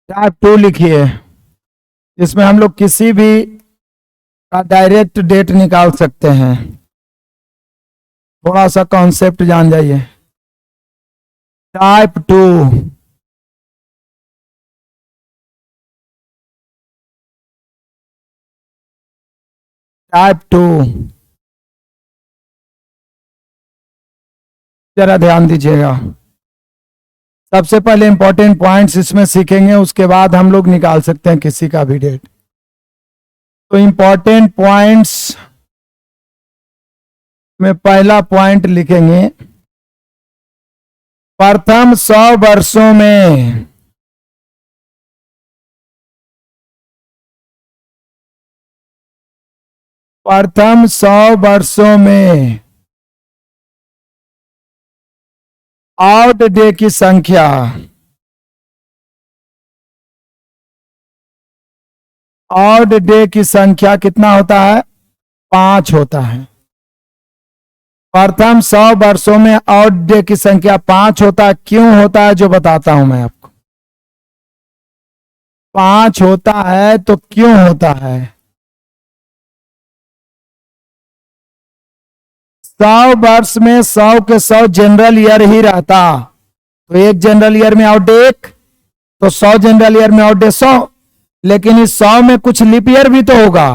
टाइप 2 लिखिए। इसमें हम लोग किसी भी का डायरेक्ट डेट निकाल सकते हैं। थोड़ा सा कॉन्सेप्ट जान जाइए। टाइप 2, टाइप 2, जरा ध्यान दीजिएगा। सबसे पहले इंपॉर्टेंट पॉइंट्स इसमें सीखेंगे, उसके बाद हम लोग निकाल सकते हैं किसी का भी डेट। तो इंपॉर्टेंट पॉइंट्स में पहला पॉइंट लिखेंगे, प्रथम 100 वर्षों में प्रथम 100 वर्षों में ऑड डे की संख्या, ऑड डे की संख्या कितना होता है? 5 होता है। प्रथम 100 वर्षों में ऑड डे की संख्या 5 होता है। क्यों होता है जो बताता हूं मैं आपको। 5 होता है तो क्यों होता है? 100 वर्ष में 100 के 100 जनरल ईयर ही रहता, तो एक जनरल ईयर में ऑड डे 1, तो 100 जनरल ईयर में ऑड डे 100। लेकिन इस 100 में कुछ लीप ईयर भी तो होगा,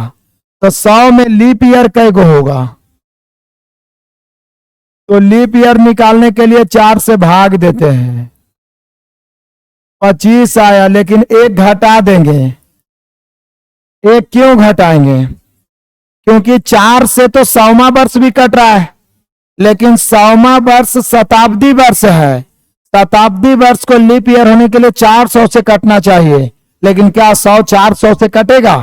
तो 100 में लीप ईयर कई गो होगा? तो लीप ईयर निकालने के लिए 4 से भाग देते हैं, 25 आया, लेकिन 1 घटा देंगे। 1 क्यों घटाएंगे? क्योंकि 4 से तो 100वां वर्ष भी कट रहा है, लेकिन 100वां वर्ष शताब्दी वर्ष है। शताब्दी वर्ष को लीप ईयर होने के लिए 400 से कटना चाहिए, लेकिन क्या 100 400 से कटेगा?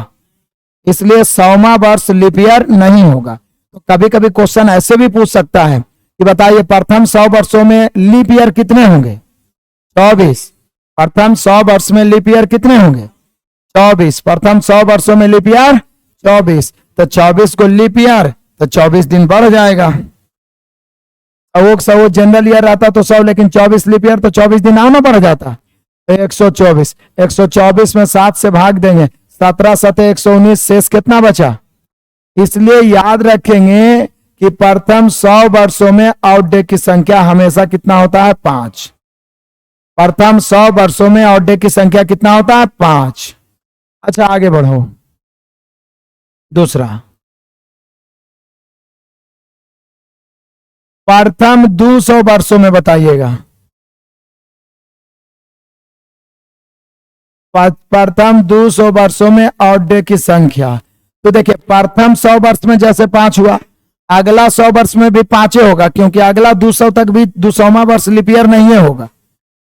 इसलिए 100वां वर्ष लीप ईयर नहीं होगा। तो कभी कभी क्वेश्चन ऐसे भी पूछ सकता है कि बताइए प्रथम 100 वर्षों में लीप ईयर कितने होंगे? 24। प्रथम 100 वर्ष में लीप ईयर कितने होंगे? 24। प्रथम 100 वर्षों में लीप ईयर 24, तो 24 को लीप ईयर, तो 24 दिन बढ़ जाएगा। वो जनरल ईयर रहता तो 100, लेकिन 24 लीप ईयर, तो 24 दिन आना बढ़ जाता। 124, 124 में 7 से भाग देंगे, 17 7 119, शेष कितना बचा? इसलिए याद रखेंगे कि प्रथम 100 वर्षों में आउट डे की संख्या हमेशा कितना होता है? 5। प्रथम 100 वर्षों में आउट डे की संख्या कितना होता है? 5। अच्छा आगे बढ़ो। दूसरा, प्रथम 200 वर्षों में बताइएगा। प्रथम 200 वर्षों में आउट डे की संख्या, तो देखिए प्रथम 100 वर्ष में जैसे 5 हुआ, अगला 100 वर्ष में भी 5 होगा, क्योंकि अगला 200 तक भी 200वां वर्ष लीप ईयर नहीं होगा।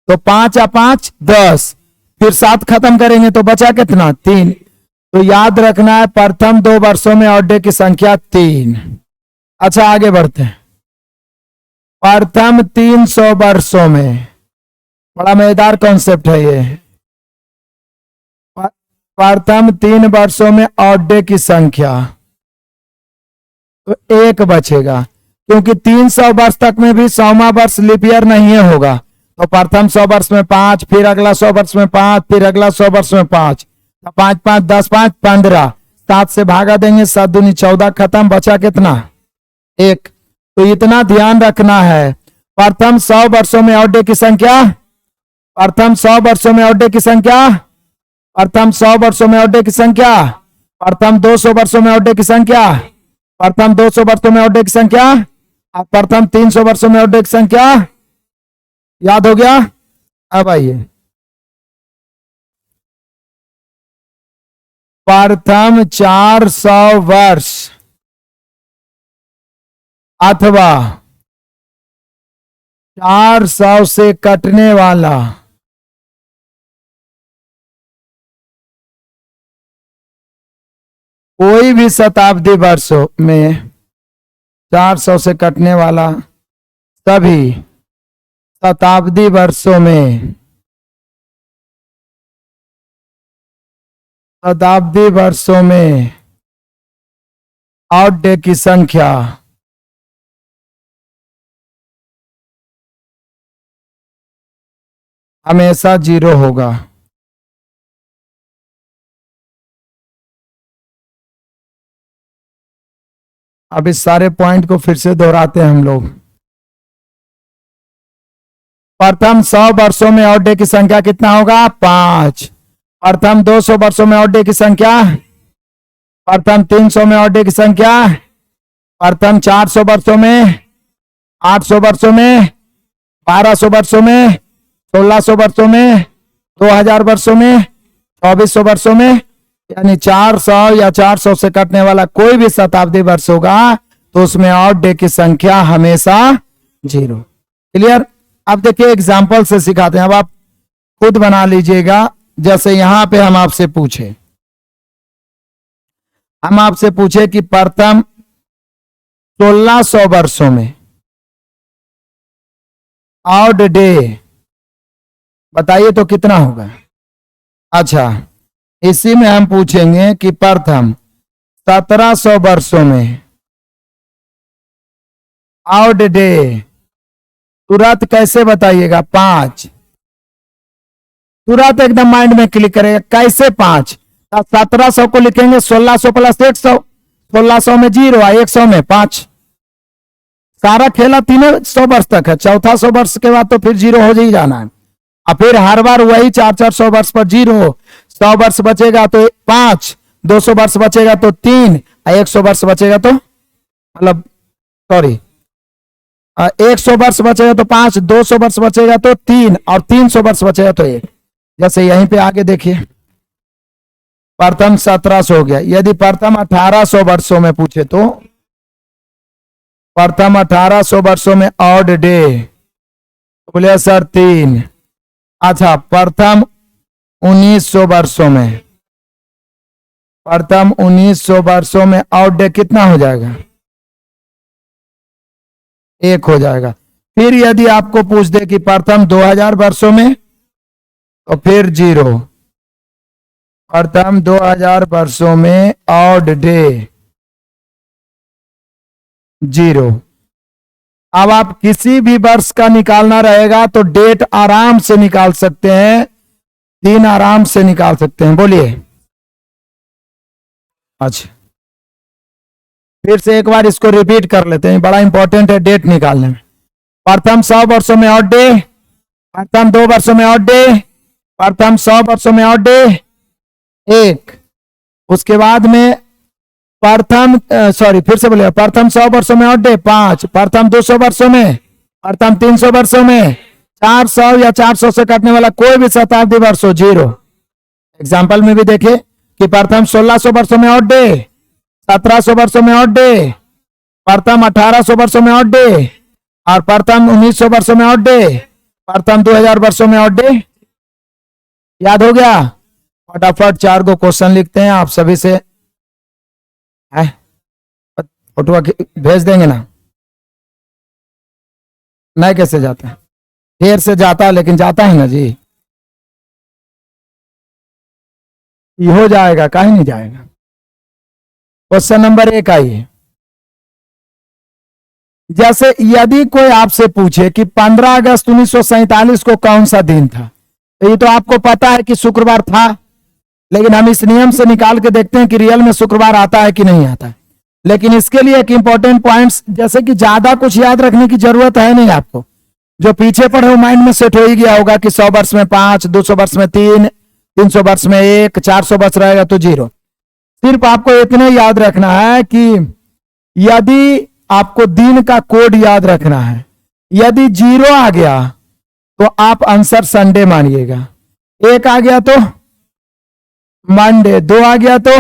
तो 5 या 5 10, फिर 7 खत्म करेंगे तो बचा कितना? 3। तो याद रखना है प्रथम 2 वर्षों में आउट डे की संख्या 3। अच्छा आगे बढ़ते हैं। प्रथम 300 वर्षों में, बड़ा मजेदार कॉन्सेप्ट है ये। प्रथम 3 वर्षों में आउट डे की संख्या, तो 1 बचेगा, क्योंकि 300 वर्ष तक में भी 100वां वर्ष लीप ईयर नहीं होगा। तो प्रथम 100 वर्ष में 5, फिर अगला 100 वर्ष में 5, फिर अगला 100 वर्ष में 5, 5 5 10 5 15, 7 से भागा देंगे, 7 दूनी 14, खत्म, बचा कितना? 1। तो इतना ध्यान रखना है, प्रथम 100 वर्षों में आउट डे की संख्या, प्रथम 100 वर्षों में आउट डे की संख्या, प्रथम 100 वर्षों में आउट डे की संख्या, प्रथम 200 वर्षों में आउट डे की संख्या, प्रथम 200 वर्षों में आउट डे की संख्या, प्रथम 300 वर्षों में आउट डे की संख्या। याद हो गया? अब आइए, प्रथम 400 वर्ष अथवा 400 से कटने वाला कोई भी शताब्दी वर्षों में, 400 से कटने वाला सभी शताब्दी वर्षों में, शताब्दी वर्षों में आउट डे की संख्या हमेशा 0 होगा। अब इस सारे पॉइंट को फिर से दोहराते हैं हम लोग। प्रथम 100 वर्षों में आउट डे की संख्या कितना होगा? 5। प्रथम 200 वर्षों में आउट डे की संख्या, प्रथम 300 में आउट डे की संख्या, प्रथम 400 वर्षों में, 800 वर्षों में, 1200 वर्षों में, 1600 वर्षों में, 2000 वर्षों में, 2400 वर्षों में, यानी 400 या 400 से कटने वाला कोई भी शताब्दी वर्ष होगा तो उसमें आउट डे की संख्या हमेशा 0। क्लियर? अब देखिए एग्जाम्पल से सिखाते हैं, अब आप खुद बना लीजिएगा। जैसे यहां पे हम आपसे पूछे कि प्रथम 1600 वर्षों में आउट डे बताइए तो कितना होगा? अच्छा, इसी में हम पूछेंगे कि प्रथम 1700 वर्षों में आउट डे तुरंत कैसे बताइएगा? 5। तुरंत एकदम माइंड में क्लिक करेगा, कैसे 5? 1700 को लिखेंगे 1600 प्लस 100, 1600 में 0 है, 100 में 5। सारा खेला 300 वर्ष तक है, चौथा 100 वर्ष के बाद तो फिर 0 हो ही जाना है। और फिर हर बार वही 400 वर्ष पर 0, 100 वर्ष बचेगा तो 5, 200 वर्ष बचेगा तो 3, 100 वर्ष बचेगा तो मतलब सॉरी 100 वर्ष बचेगा तो 5, 200 वर्ष बचेगा तो 3 और 300 वर्ष बचेगा तो 1। जैसे यहीं पे आगे देखिए, प्रथम 1700 हो गया। यदि प्रथम 1800 वर्षों में पूछे तो प्रथम 1800 वर्षों में ऑड डे, बोले सर 3। अच्छा, प्रथम 1900 वर्षों में, प्रथम 1900 वर्षों में ऑड डे कितना हो जाएगा? 1 हो जाएगा। फिर यदि आपको पूछ दे कि प्रथम 2000 वर्षों में, तो फिर 0। प्रथम 2000 वर्षों में ऑड डे 0। अब आप किसी भी वर्ष का निकालना रहेगा तो डेट आराम से निकाल सकते हैं, दिन आराम से निकाल सकते हैं। बोलिए। अच्छा, फिर से एक बार इसको रिपीट कर लेते हैं, बड़ा इंपॉर्टेंट है डेट निकालने में। प्रथम 100 वर्षों में ऑड डे, प्रथम 2 वर्षों में ऑड डे, प्रथम 100 वर्षों में ऑड डे 1, उसके बाद में प्रथम फिर से बोलिए, प्रथम 100 वर्षों में ऑड डे 5, प्रथम 200 वर्षों में, प्रथम 300 वर्षों में, 400 या 400 से कटने वाला कोई भी शताब्दी वर्ष हो 0। एग्जाम्पल में भी देखे कि प्रथम 1600 वर्षों में ऑड डे, 1700 वर्षों में ऑड डे, प्रथम 1800 वर्षों में ऑड डे, और प्रथम 1900 वर्षों में ऑड डे, प्रथम 2000 वर्षों में ऑड डे। याद हो गया? फटाफट 4 को क्वेश्चन लिखते हैं आप सभी से, फोटो भेज देंगे ना? नहीं कैसे जाता है? देर से जाता है लेकिन जाता है ना जी। ये हो जाएगा, काहे नहीं जाएगा। क्वेश्चन नंबर 1 आइए। जैसे यदि कोई आपसे पूछे कि 15 अगस्त 1947 को कौन सा दिन था, तो ये तो आपको पता है कि शुक्रवार था, लेकिन हम इस नियम से निकाल के देखते हैं कि रियल में शुक्रवार आता है कि नहीं आता है। लेकिन इसके लिए एक इंपॉर्टेंट पॉइंट्स, जैसे कि ज्यादा कुछ याद रखने की जरूरत है नहीं आपको, जो पीछे पढ़े वो माइंड में सेट हो ही गया होगा कि 100 वर्ष में 5, 200 वर्ष में 3, 300 वर्ष में 1, 400 वर्ष रहेगा तो 0। सिर्फ आपको इतने याद रखना है कि यदि आपको दिन का कोड याद रखना है, यदि 0 आ गया तो आप आंसर संडे मानिएगा, 1 आ गया तो मंडे, 2 आ गया तो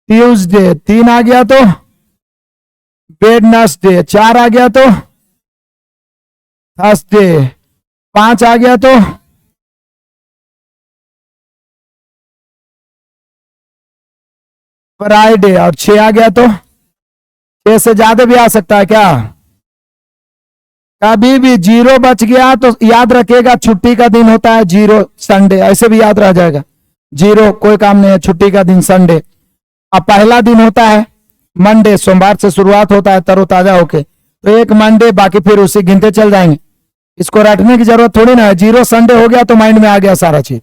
ट्यूसडे, 3 आ गया तो वेडनेसडे, 4 आ गया तो थर्सडे, 5 आ गया तो फ्राइडे, और 6 आ गया तो 6 से ज्यादा भी आ सकता है क्या? कभी भी 0 बच गया तो याद रखिएगा छुट्टी का दिन होता है 0 संडे, ऐसे भी याद रह जाएगा 0 कोई काम नहीं है, छुट्टी का दिन संडे। अब पहला दिन होता है मंडे, सोमवार से शुरुआत होता है तरोताजा होके, तो एक मंडे, बाकी फिर उसी गिनते चल जाएंगे। इसको रटने की जरूरत थोड़ी ना है, 0 संडे हो गया तो माइंड में आ गया सारा चीज।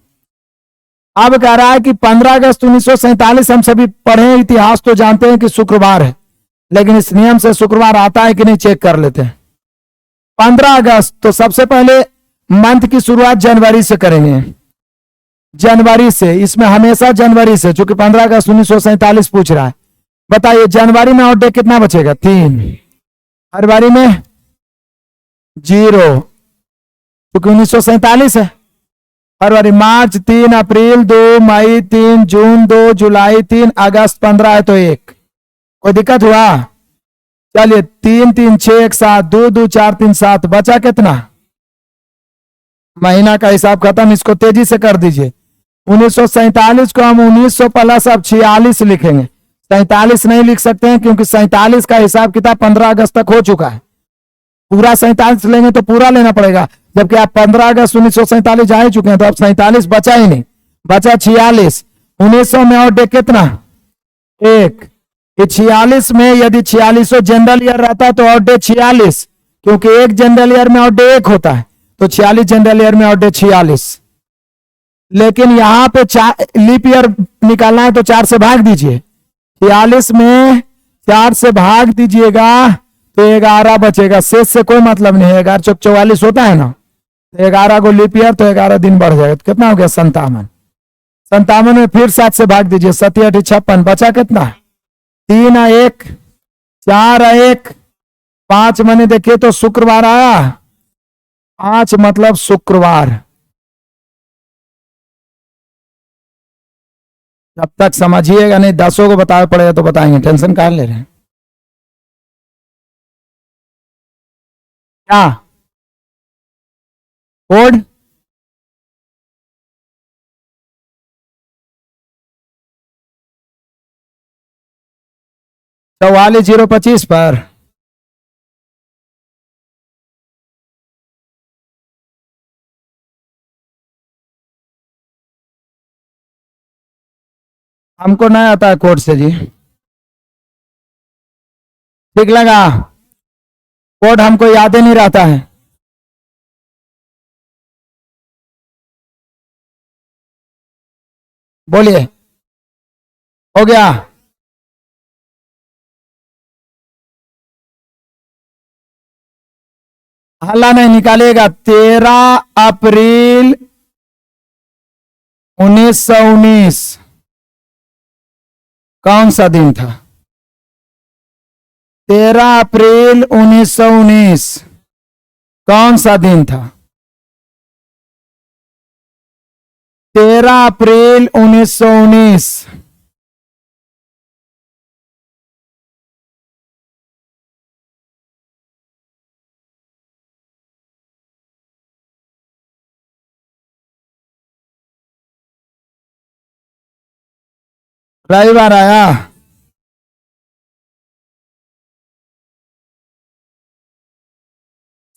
अब कह रहा है कि 15 अगस्त 1947 हम सभी पढ़े इतिहास तो जानते हैं कि शुक्रवार है, लेकिन इस नियम से शुक्रवार आता है कि नहीं चेक कर लेते हैं। 15 अगस्त, तो सबसे पहले मंथ की शुरुआत जनवरी से करेंगे, जनवरी से, इसमें हमेशा जनवरी से, चूंकि 15 अगस्त 1947 पूछ रहा है। बताइए जनवरी में ऑड डे कितना बचेगा? 3। फरवरी में 0, क्योंकि 1947 है। फरवरी, मार्च 3, अप्रैल 2, मई 3, जून 2, जुलाई 3, अगस्त 15 है तो 1। कोई दिक्कत हुआ? चलिए 3 3 6 1 7, 2 2 4 3 7, बचा कितना? महीना का हिसाब खत्म, इसको तेजी से कर दीजिए। 1947 को हम 1900 प्लस अब 46 लिखेंगे, 47 नहीं लिख सकते हैं क्योंकि 47 का हिसाब किताब 15 अगस्त तक हो चुका है। पूरा 47 लेंगे तो पूरा लेना पड़ेगा, जबकि आप 15 अगस्त 1947 जा ही चुके हैं, तो अब 47 बचा ही नहीं, बचा 46। 1900 में और डे कितना? 1। 46 में यदि 46 जनरल ईयर रहता है तो और डे 46, क्योंकि एक जनरल ईयर में और डे 1 होता है, तो 46 जनरल ईयर में और डे 46। लेकिन यहां पे लीप ईयर निकालना है तो 4 से भाग दीजिए, 46 में 4 से भाग दीजिएगा तो 11 बचेगा, शेष से कोई मतलब नहीं है, 11 चौक 44 होता है ना, तो 11 को लीप ईयर तो 11 दिन बढ़ जाएगा, तो कितना हो गया? 57। 57 में फिर 7 से भाग दीजिए, 7 8 56, बचा कितना? 3 1 4 1 5, मैंने देखिए तो शुक्रवार आया, 5 मतलब शुक्रवार। जब तक समझिएगा नहीं, 10 को बताना पड़ेगा तो बताएंगे, टेंशन कहाँ ले रहे हैं? क्या कोड? 44025 पर हमको नहीं आता है कोड से जी। ठीक लगा? कोड हमको याद ही नहीं रहता है। बोलिए, हो गया? हल्ला नहीं निकालेगा। 13 अप्रैल 1919 कौन सा दिन था? 13 अप्रैल 1919 कौन सा दिन था? 13 अप्रैल 1919 रविवार आया।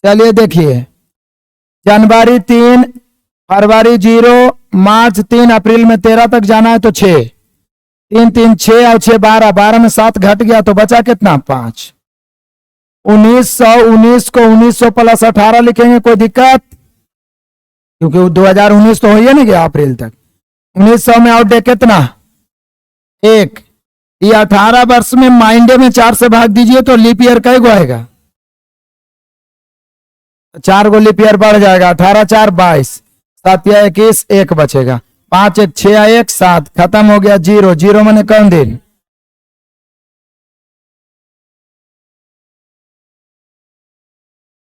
चलिए देखिए, जनवरी 3, फरवरी 0, मार्च 3, अप्रैल में 13 तक जाना है तो 6, 3 3 6 और 6 12, 12 में 7 घट गया तो बचा कितना? 5। 1919 को 1900 प्लस 18 लिखेंगे, कोई दिक्कत? क्योंकि 2019 तो हो ही नहीं गया अप्रैल तक। 1900 में आउट डे कितना? 1। ये 18 वर्ष में माइंडे में 4 से भाग दीजिए तो लीप ईयर कई गो आएगा? 4 गो लीप ईयर बढ़ जाएगा। 18 4 22, 7 या 21, 1 बचेगा। 5 1 6 1 7, खत्म हो गया। 0 0 मैंने कौन दिन?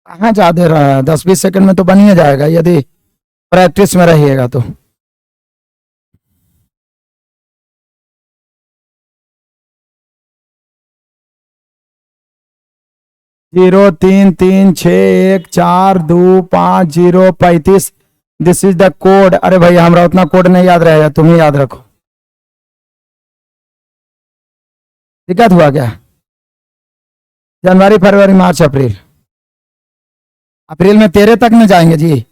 कहाँ जा दे रहा है? 10-20 सेकंड में तो बन ही जाएगा यदि प्रैक्टिस में रहिएगा तो। Zero 3 3 6 1 4 2 5 0 35। This is the code. अरे भाई हमारा उतना कोड नहीं याद रहेगा, तुम ही याद रखो। दिक्कत हुआ क्या? जनवरी फरवरी मार्च अप्रैल, अप्रैल में 13 तक में जाएंगे जी।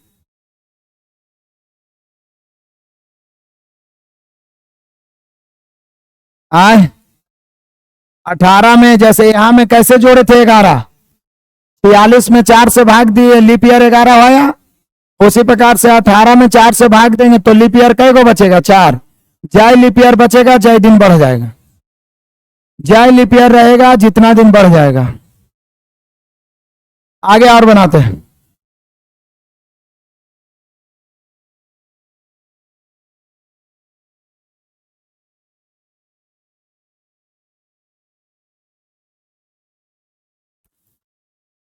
आए 18 में जैसे यहां में कैसे जोड़े थे? 11। 46 में 4 से भाग दिए, लीप ईयर 11 आया। उसी प्रकार से 18 में 4 से भाग देंगे तो लीप ईयर कई को बचेगा? 4। जय लीप ईयर बचेगा, जय दिन बढ़ जाएगा। जय लीप ईयर रहेगा जितना दिन बढ़ जाएगा। आगे और बनाते हैं।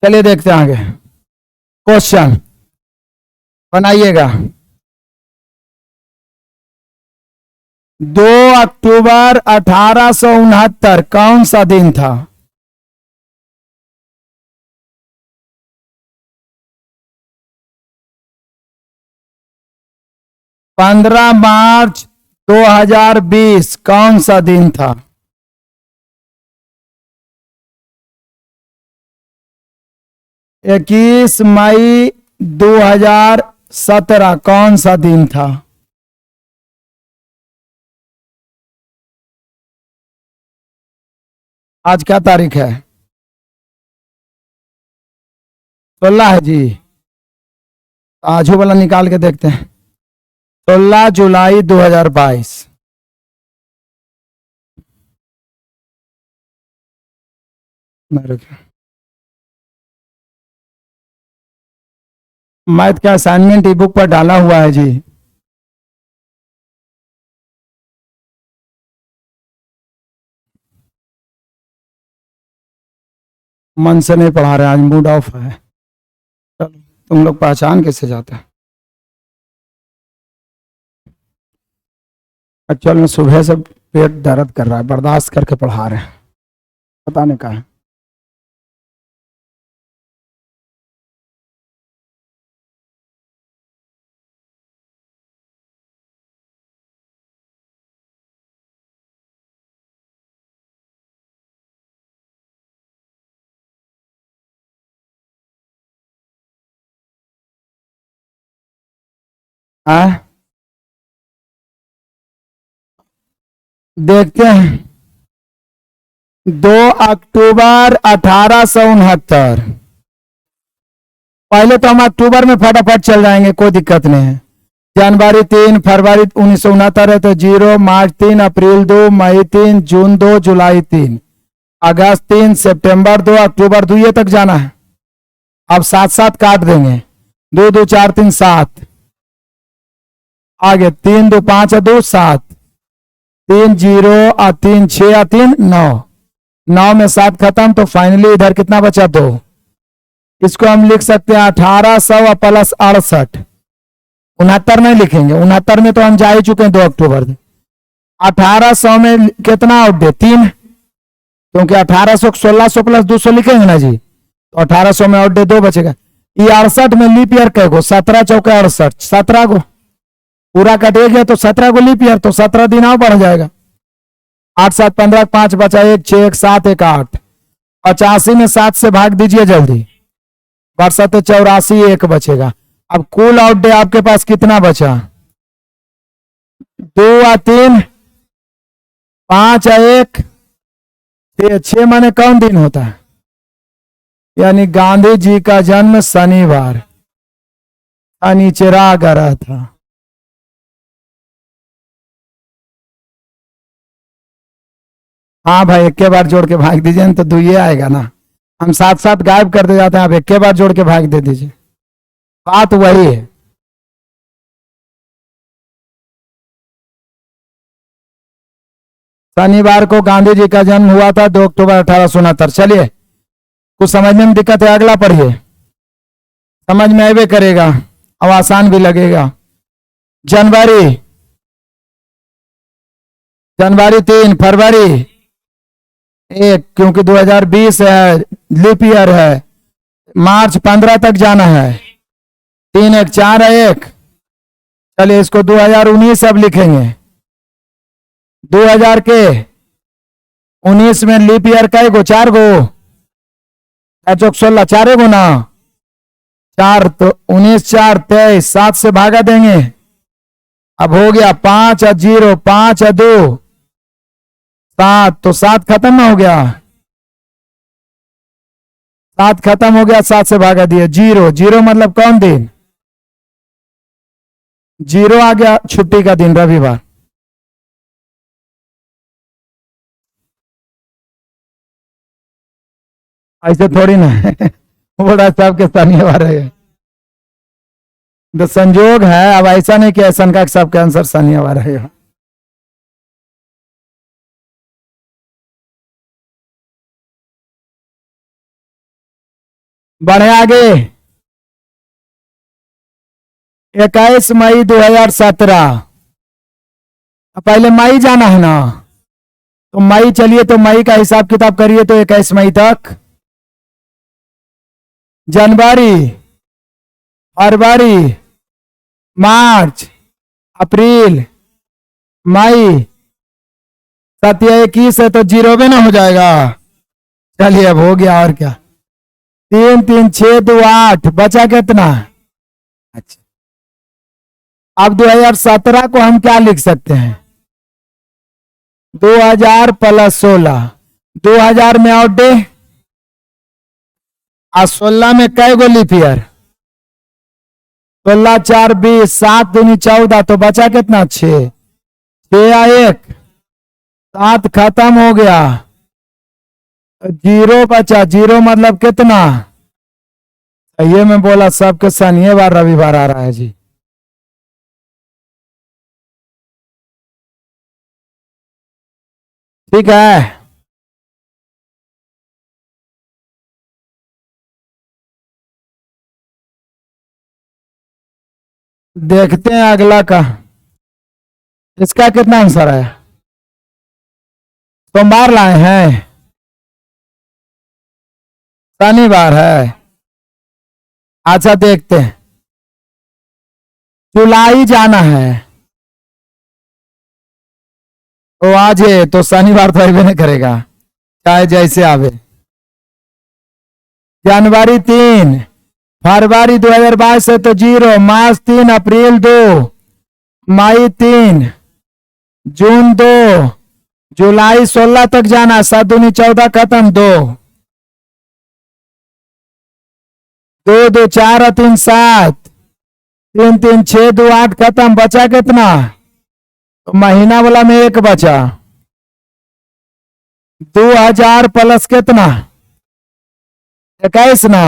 चलिए देखते हैं आगे। क्वेश्चन बनाइएगा। 2 अक्टूबर 1869 कौन सा दिन था? 15 मार्च 2020 कौन सा दिन था? 21 मई 2017 कौन सा दिन था? आज क्या तारीख है? 16 है जी। आजू वाला निकाल के देखते हैं। 16 जुलाई 2022। मैथ का असाइनमेंट ई बुक पर डाला हुआ है जी। मन से नहीं पढ़ा रहे, आज मूड ऑफ है। चलो तुम लोग पहचान कैसे जाते हैं? एक्चुअल में सुबह से पेट दर्द कर रहा है, बर्दाश्त करके पढ़ा रहे हैं, पता नहीं कहा है। देखते हैं। 2 अक्टूबर 1869। पहले तो हम अक्टूबर में फटाफट चल जाएंगे, कोई दिक्कत नहीं है। जनवरी 3, फरवरी 1969 है तो 0, मार्च 3, अप्रैल 2, मई 3, जून 2, जुलाई 3, अगस्त 3, सितंबर 2, अक्टूबर 2 ये तक जाना है। अब 7 7 काट देंगे, 2 2 4 3 7, आगे 3 2 5 और 2 7, 3 0 और 3 6 और 3 9, 9 में 7 खत्म, तो फाइनली इधर कितना बचा? 2। इसको हम लिख सकते हैं 1800 प्लस 68। 69 नहीं लिखेंगे, 69 में तो हम जा ही चुके हैं 2 अक्टूबर में। 1800 में कितना आउट डे? 3, क्योंकि 1800 1600 प्लस 200 लिखेंगे ना जी, तो 1800 में आउट डे 2 बचेगा। ये 68 में लीप ईयर कै गो? 17 चौके 68, 17 गो पूरा कटेगा तो 17 को लीप ईयर, तो 17 दिन और बढ़ जाएगा। 8 7 15 5 बचा 1 6 1 7 1 8, 85 में 7 से भाग दीजिए जल्दी, 62 84 1 बचेगा। अब कुल आउट डे आपके पास कितना बचा? 2 और 3 5 और 1 6 माने कौन दिन होता है? यानी गांधी जी का जन्म शनिवार, शनिचरा रहा था। हाँ भाई, एक के बार जोड़ के भाग दीजिए ना, तो 2 ये आएगा ना। हम 7 7 गायब कर दे जाते हैं, आप एक के बार जोड़ के भाग दे दीजिए, बात वही है। शनिवार को गांधी जी का जन्म हुआ था, 2 अक्टूबर 1869। चलिए, कुछ समझने में दिक्कत है? अगला पढ़िए, समझ में आए करेगा, अब आसान भी लगेगा। जनवरी, जनवरी 3, फरवरी 1, क्योंकि 2020 है, लीप ईयर है, मार्च 15 तक जाना है, 3 1 4 1। चलिए, इसको 2019 अब लिखेंगे। 2000 के 19 में लीप ईयर कै गो? 4 गो, 4 16 4 गो ना, 4, तो 19 4 23, 7 से भागा देंगे। अब हो गया 5 और 0 5 और 2 7, तो 7 खत्म ना हो गया? 7 खत्म हो गया, 7 से भागा दिए। 0 0 मतलब कौन दिन? 0 आ गया, छुट्टी का दिन, रविवार। ऐसे थोड़ी ना बड़ा साहब के शनिवार है, तो संजोग है। अब ऐसा नहीं कि ऐसा का सबके आंसर शनिवार है। बढ़े आगे, 21 मई 2017। पहले मई जाना है ना, तो मई, चलिए तो मई का हिसाब किताब करिए, तो 21 मई तक। जनवरी, फरवरी, मार्च, अप्रैल, मई, 7 या 21 है तो 0 में ना हो जाएगा। चलिए, अब हो गया, और क्या? 3 3 6 2 8, बचा कितना? अच्छा, अब 2017 को हम क्या लिख सकते हैं? 2000 प्लस 16, 2000 में आउट डे और 16 में कै गो लीप ईयर? 16 4 20, 7 दूनी 14, तो बचा कितना? 6 6 या 1, 7 खत्म हो गया, 0 बचा। 0 मतलब कितना? ये मैं बोला सबके शनिवार रविवार आ रहा है जी। ठीक है, देखते हैं अगला का। इसका कितना आंसर है? सोमवार लाए हैं, शनिवार है। अच्छा, देखते हैं, जुलाई जाना है, तो आज है तो शनिवार तो अभी नहीं करेगा, चाहे जैसे आवे। जनवरी 3, फरवरी 2022 है तो 0, मार्च 3, अप्रैल 2, मई 3, जून 2, जुलाई 16 तक जाना, 7 दूनी 14 खत्म, 2 2 2 4 और 3 7, 3 3 6 2 8 खत्म, बचा कितना? तो महीना वाला में 1 बचा। 2000 प्लस कितना? 21 ना,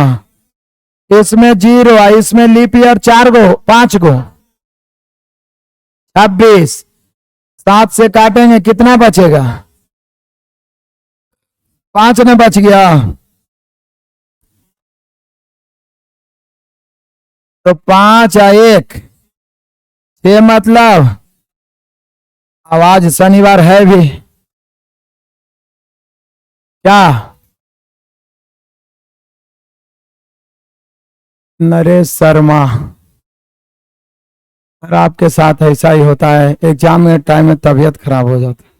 इसमें 0 है, इसमें लीप ईयर 4 गो 5 गो 26, 7 से काटेंगे कितना बचेगा? 5 में बच गया, तो 5 या 1 6, मतलब आवाज शनिवार है भी क्या? नरेश शर्मा, और आपके साथ ऐसा ही होता है, एग्जाम में टाइम में तबीयत खराब हो जाती है।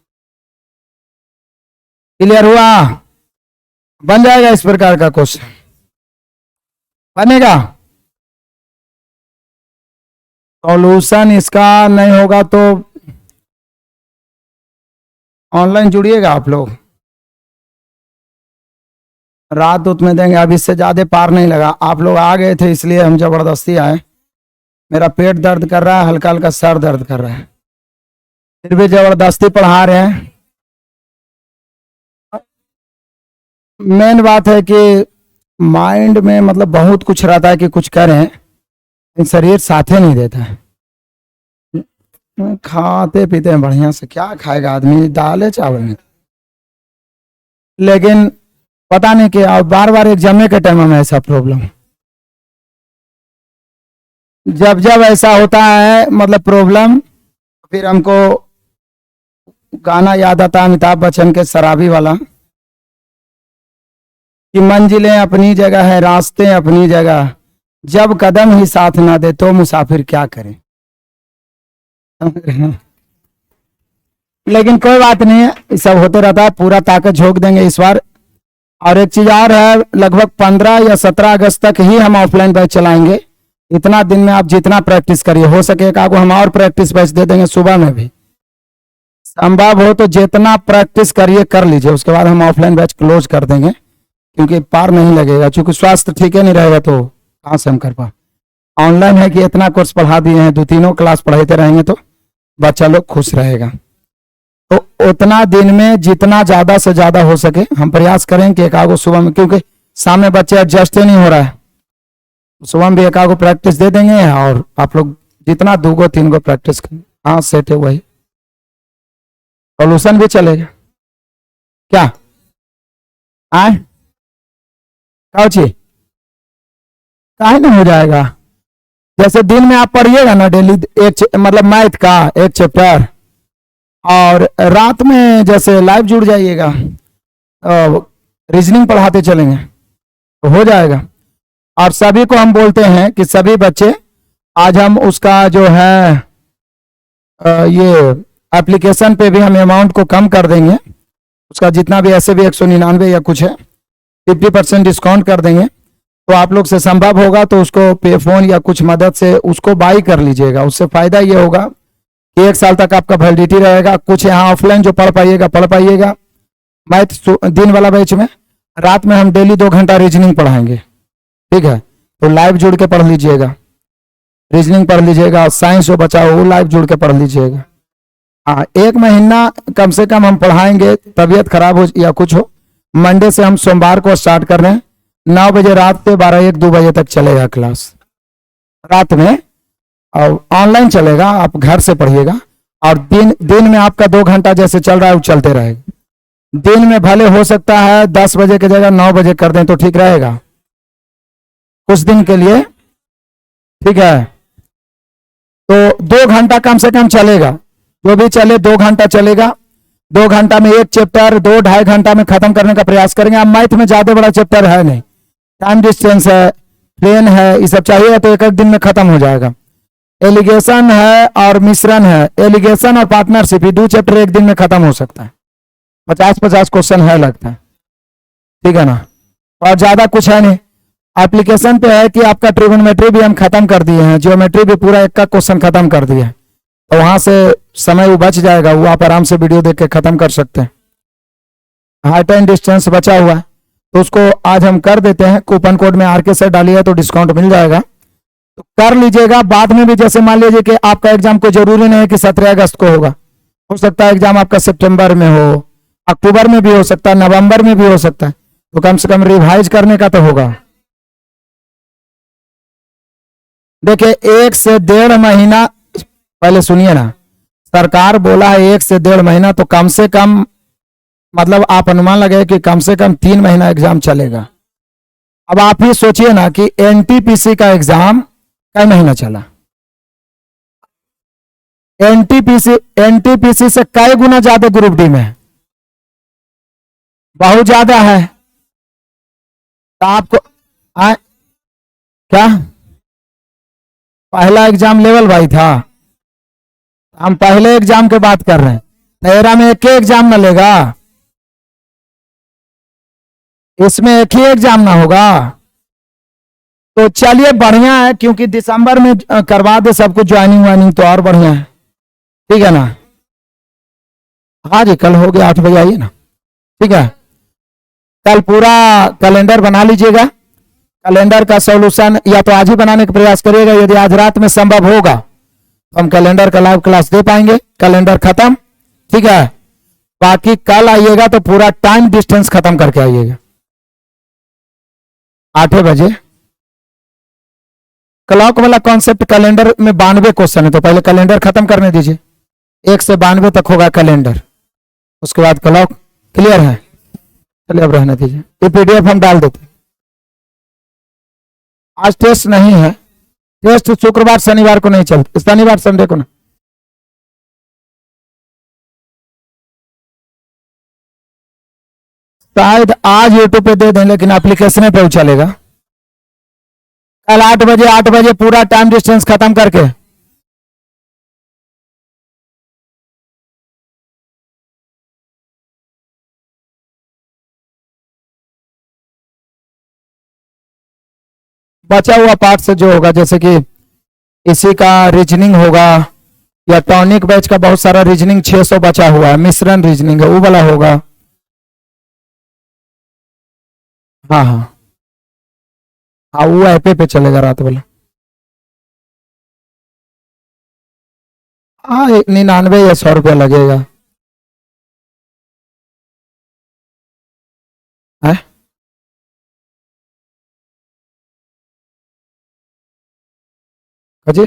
क्लियर हुआ? बन जाएगा इस प्रकार का क्वेश्चन, बनेगा। सॉल्यूशन इसका नहीं होगा तो ऑनलाइन जुड़िएगा आप लोग, रात उत में देंगे। अब इससे ज्यादा पार नहीं लगा, आप लोग आ गए थे इसलिए हम जबरदस्ती आए। मेरा पेट दर्द कर रहा है, हल्का हल्का सर दर्द कर रहा है, फिर भी जबरदस्ती पढ़ा रहे हैं। मेन बात है कि माइंड में मतलब बहुत कुछ रहता है कि कुछ करें, शरीर साथे नहीं देता है। खाते पीते हैं बढ़िया से, क्या खाएगा आदमी, दाल चावल में, लेकिन पता नहीं कि अब बार बार एग्जाम के टाइम में ऐसा प्रॉब्लम, जब जब ऐसा होता है मतलब प्रॉब्लम, फिर हमको गाना याद आता है अमिताभ बच्चन के शराबी वाला, कि मंजिलें अपनी जगह है, रास्ते अपनी जगह, जब कदम ही साथ ना दे तो मुसाफिर क्या करे। लेकिन कोई बात नहीं है, ये सब होते रहता है, पूरा ताकत झोंक देंगे इस बार। और एक चीज और है, लगभग 15 या 17 अगस्त तक ही हम ऑफलाइन बैच चलाएंगे। इतना दिन में आप जितना प्रैक्टिस करिए, हो सके एक आगो हम और प्रैक्टिस बैच दे देंगे सुबह में भी, संभव हो तो जितना प्रैक्टिस करिए कर लीजिए, उसके बाद हम ऑफलाइन बैच क्लोज कर देंगे, क्योंकि पार नहीं लगेगा, क्योंकि स्वास्थ्य ठीक है नहीं रहेगा तो कहाँ से हम कर पाए। ऑनलाइन है कि इतना कोर्स पढ़ा दिए हैं, 2-3 क्लास पढ़ाते रहेंगे तो बच्चा लोग खुश रहेगा। तो उतना दिन में जितना ज्यादा से ज्यादा हो सके हम प्रयास करें कि एक आगो सुबह में, क्योंकि सामने बच्चे एडजस्ट ही नहीं हो रहा है, सुबह में भी एक आगो प्रैक्टिस दे देंगे, और आप लोग जितना 2-3 गो प्रैक्टिस करें, हाँ सेट है वही, सॉल्यूशन भी चलेगा क्या? आए काउची काहे नहीं हो जाएगा। जैसे दिन में आप पढ़िएगा ना डेली मतलब मैथ का एक चैप्टर, और रात में जैसे लाइव जुड़ जाइएगा, रीजनिंग पढ़ाते चलेंगे तो हो जाएगा। और सभी को हम बोलते हैं कि सभी बच्चे, आज हम उसका जो है ये एप्लीकेशन पे भी हम अमाउंट को कम कर देंगे, उसका जितना भी ऐसे भी 199 या कुछ है, 50% डिस्काउंट कर देंगे। तो आप लोग से संभव होगा तो उसको पे फोन या कुछ मदद से उसको बाई कर लीजिएगा। उससे फायदा ये होगा कि 1 साल तक आपका वैलिडिटी रहेगा। कुछ यहाँ ऑफलाइन जो पढ़ पाइएगा। मैथ दिन वाला बैच में, रात में हम डेली 2 घंटा रीजनिंग पढ़ाएंगे, ठीक है? तो लाइव जुड़ के पढ़ लीजिएगा, रीजनिंग पढ़ लीजिएगा, साइंस जो बचा हो वो लाइव जुड़ के पढ़ लीजिएगा। हाँ, 1 महीना कम से कम हम पढ़ाएंगे, तबीयत खराब हो या कुछ हो। मंडे से हम सोमवार को स्टार्ट कर रहे हैं, 9 बजे रात से 12-1-2 बजे तक चलेगा क्लास रात में, और ऑनलाइन चलेगा, आप घर से पढ़िएगा। और दिन में आपका 2 घंटा जैसे चल रहा है वो चलते रहेगा। दिन में भले हो सकता है 10 बजे की जगह 9 बजे कर दें तो ठीक रहेगा कुछ दिन के लिए, ठीक है? तो 2 घंटा कम से कम चलेगा, जो भी चले 2 घंटा चलेगा। 2 घंटा में एक चैप्टर 2-2.5 घंटा में खत्म करने का प्रयास करेंगे। अब मैथ में ज्यादा बड़ा चैप्टर है नहीं, टाइम डिस्टेंस है, प्लेन है, ये सब चाहिए तो एक दिन में खत्म हो जाएगा। एलिगेशन है और मिश्रण है, एलिगेशन और पार्टनरशिप, ये 2 चैप्टर एक दिन में खत्म हो सकता है। 50-50 क्वेश्चन है लगता है, ठीक है ना? और ज्यादा कुछ है नहीं। एप्लीकेशन पे है कि आपका ट्रिगोनोमेट्री भी हम खत्म कर दिए हैं, ज्योमेट्री भी पूरा एक का क्वेश्चन खत्म कर दिया है, तो वहां से समय वो बच जाएगा, वो आप आराम से वीडियो देख के खत्म कर सकते हैं। हाइट एंड डिस्टेंस बचा हुआ है तो उसको आज हम कर देते हैं। कूपन कोड में RK सर डालिए तो डिस्काउंट मिल जाएगा, तो कर लीजिएगा। बाद में भी जैसे मान लीजिए कि आपका एग्जाम को जरूरी नहीं है कि 17 अगस्त को होगा, हो सकता है एग्जाम आपका सितंबर में हो, अक्टूबर में भी हो सकता है, नवंबर में भी हो सकता है, तो कम से कम रिवाइज करने का तो होगा। देखिए 1 से 1.5 महीना, पहले सुनिए ना, सरकार बोला है 1 से 1.5 महीना, तो कम से कम मतलब आप अनुमान लगे कि कम से कम 3 महीना एग्जाम चलेगा। अब आप ही सोचिए ना कि एनटीपीसी का एग्जाम कई महीना चला, एनटीपीसी एनटीपीसी से कई गुना ज्यादा ग्रुप डी में है, बहुत ज्यादा है। तो आपको क्या पहला एग्जाम लेवल वाई था? हम पहले एग्जाम की बात कर रहे हैं, तेरह में एक ही एग्जाम ना लेगा, इसमें एक ही एग्जाम ना होगा। तो चलिए बढ़िया है, क्योंकि दिसंबर में करवा दे सबको ज्वाइनिंग वाइनिंग तो और बढ़िया है, ठीक है ना। हाँ जी, कल हो गया 8 बजे आइए ना, ठीक है। कल पूरा कैलेंडर बना लीजिएगा, कैलेंडर का सॉल्यूशन या तो आज ही बनाने का प्रयास करिएगा, यदि आज रात में संभव होगा तो हम कैलेंडर का लाइव क्लास दे पाएंगे। कैलेंडर खत्म, ठीक है। बाकी कल आइएगा तो पूरा टाइम डिस्टेंस खत्म करके आइएगा 8 बजे। क्लॉक वाला कॉन्सेप्ट कैलेंडर में 92 क्वेश्चन है, तो पहले कैलेंडर खत्म करने दीजिए, 1 से 92 तक होगा कैलेंडर, उसके बाद क्लॉक। क्लियर है? चलिए अब रहने दीजिए, ये पीडीएफ हम डाल देते। आज टेस्ट नहीं है, टेस्ट शुक्रवार शनिवार को नहीं चलता, शनिवार संडे को ना। शायद आज यूट्यूब पे दे दें, लेकिन एप्लीकेशन पे चलेगा। कल 8 बजे पूरा टाइम डिस्टेंस खत्म करके। बचा हुआ पार्ट से जो होगा, जैसे कि इसी का रीजनिंग होगा, या टॉनिक बैच का बहुत सारा रीजनिंग 600 बचा हुआ है, मिश्रण रीजनिंग है, वो वाला होगा। हाँ हाँ हाँ, वो ऐप पे चलेगा रात वाला। हाँ 99 या 100 रुपया लगेगा। है जी।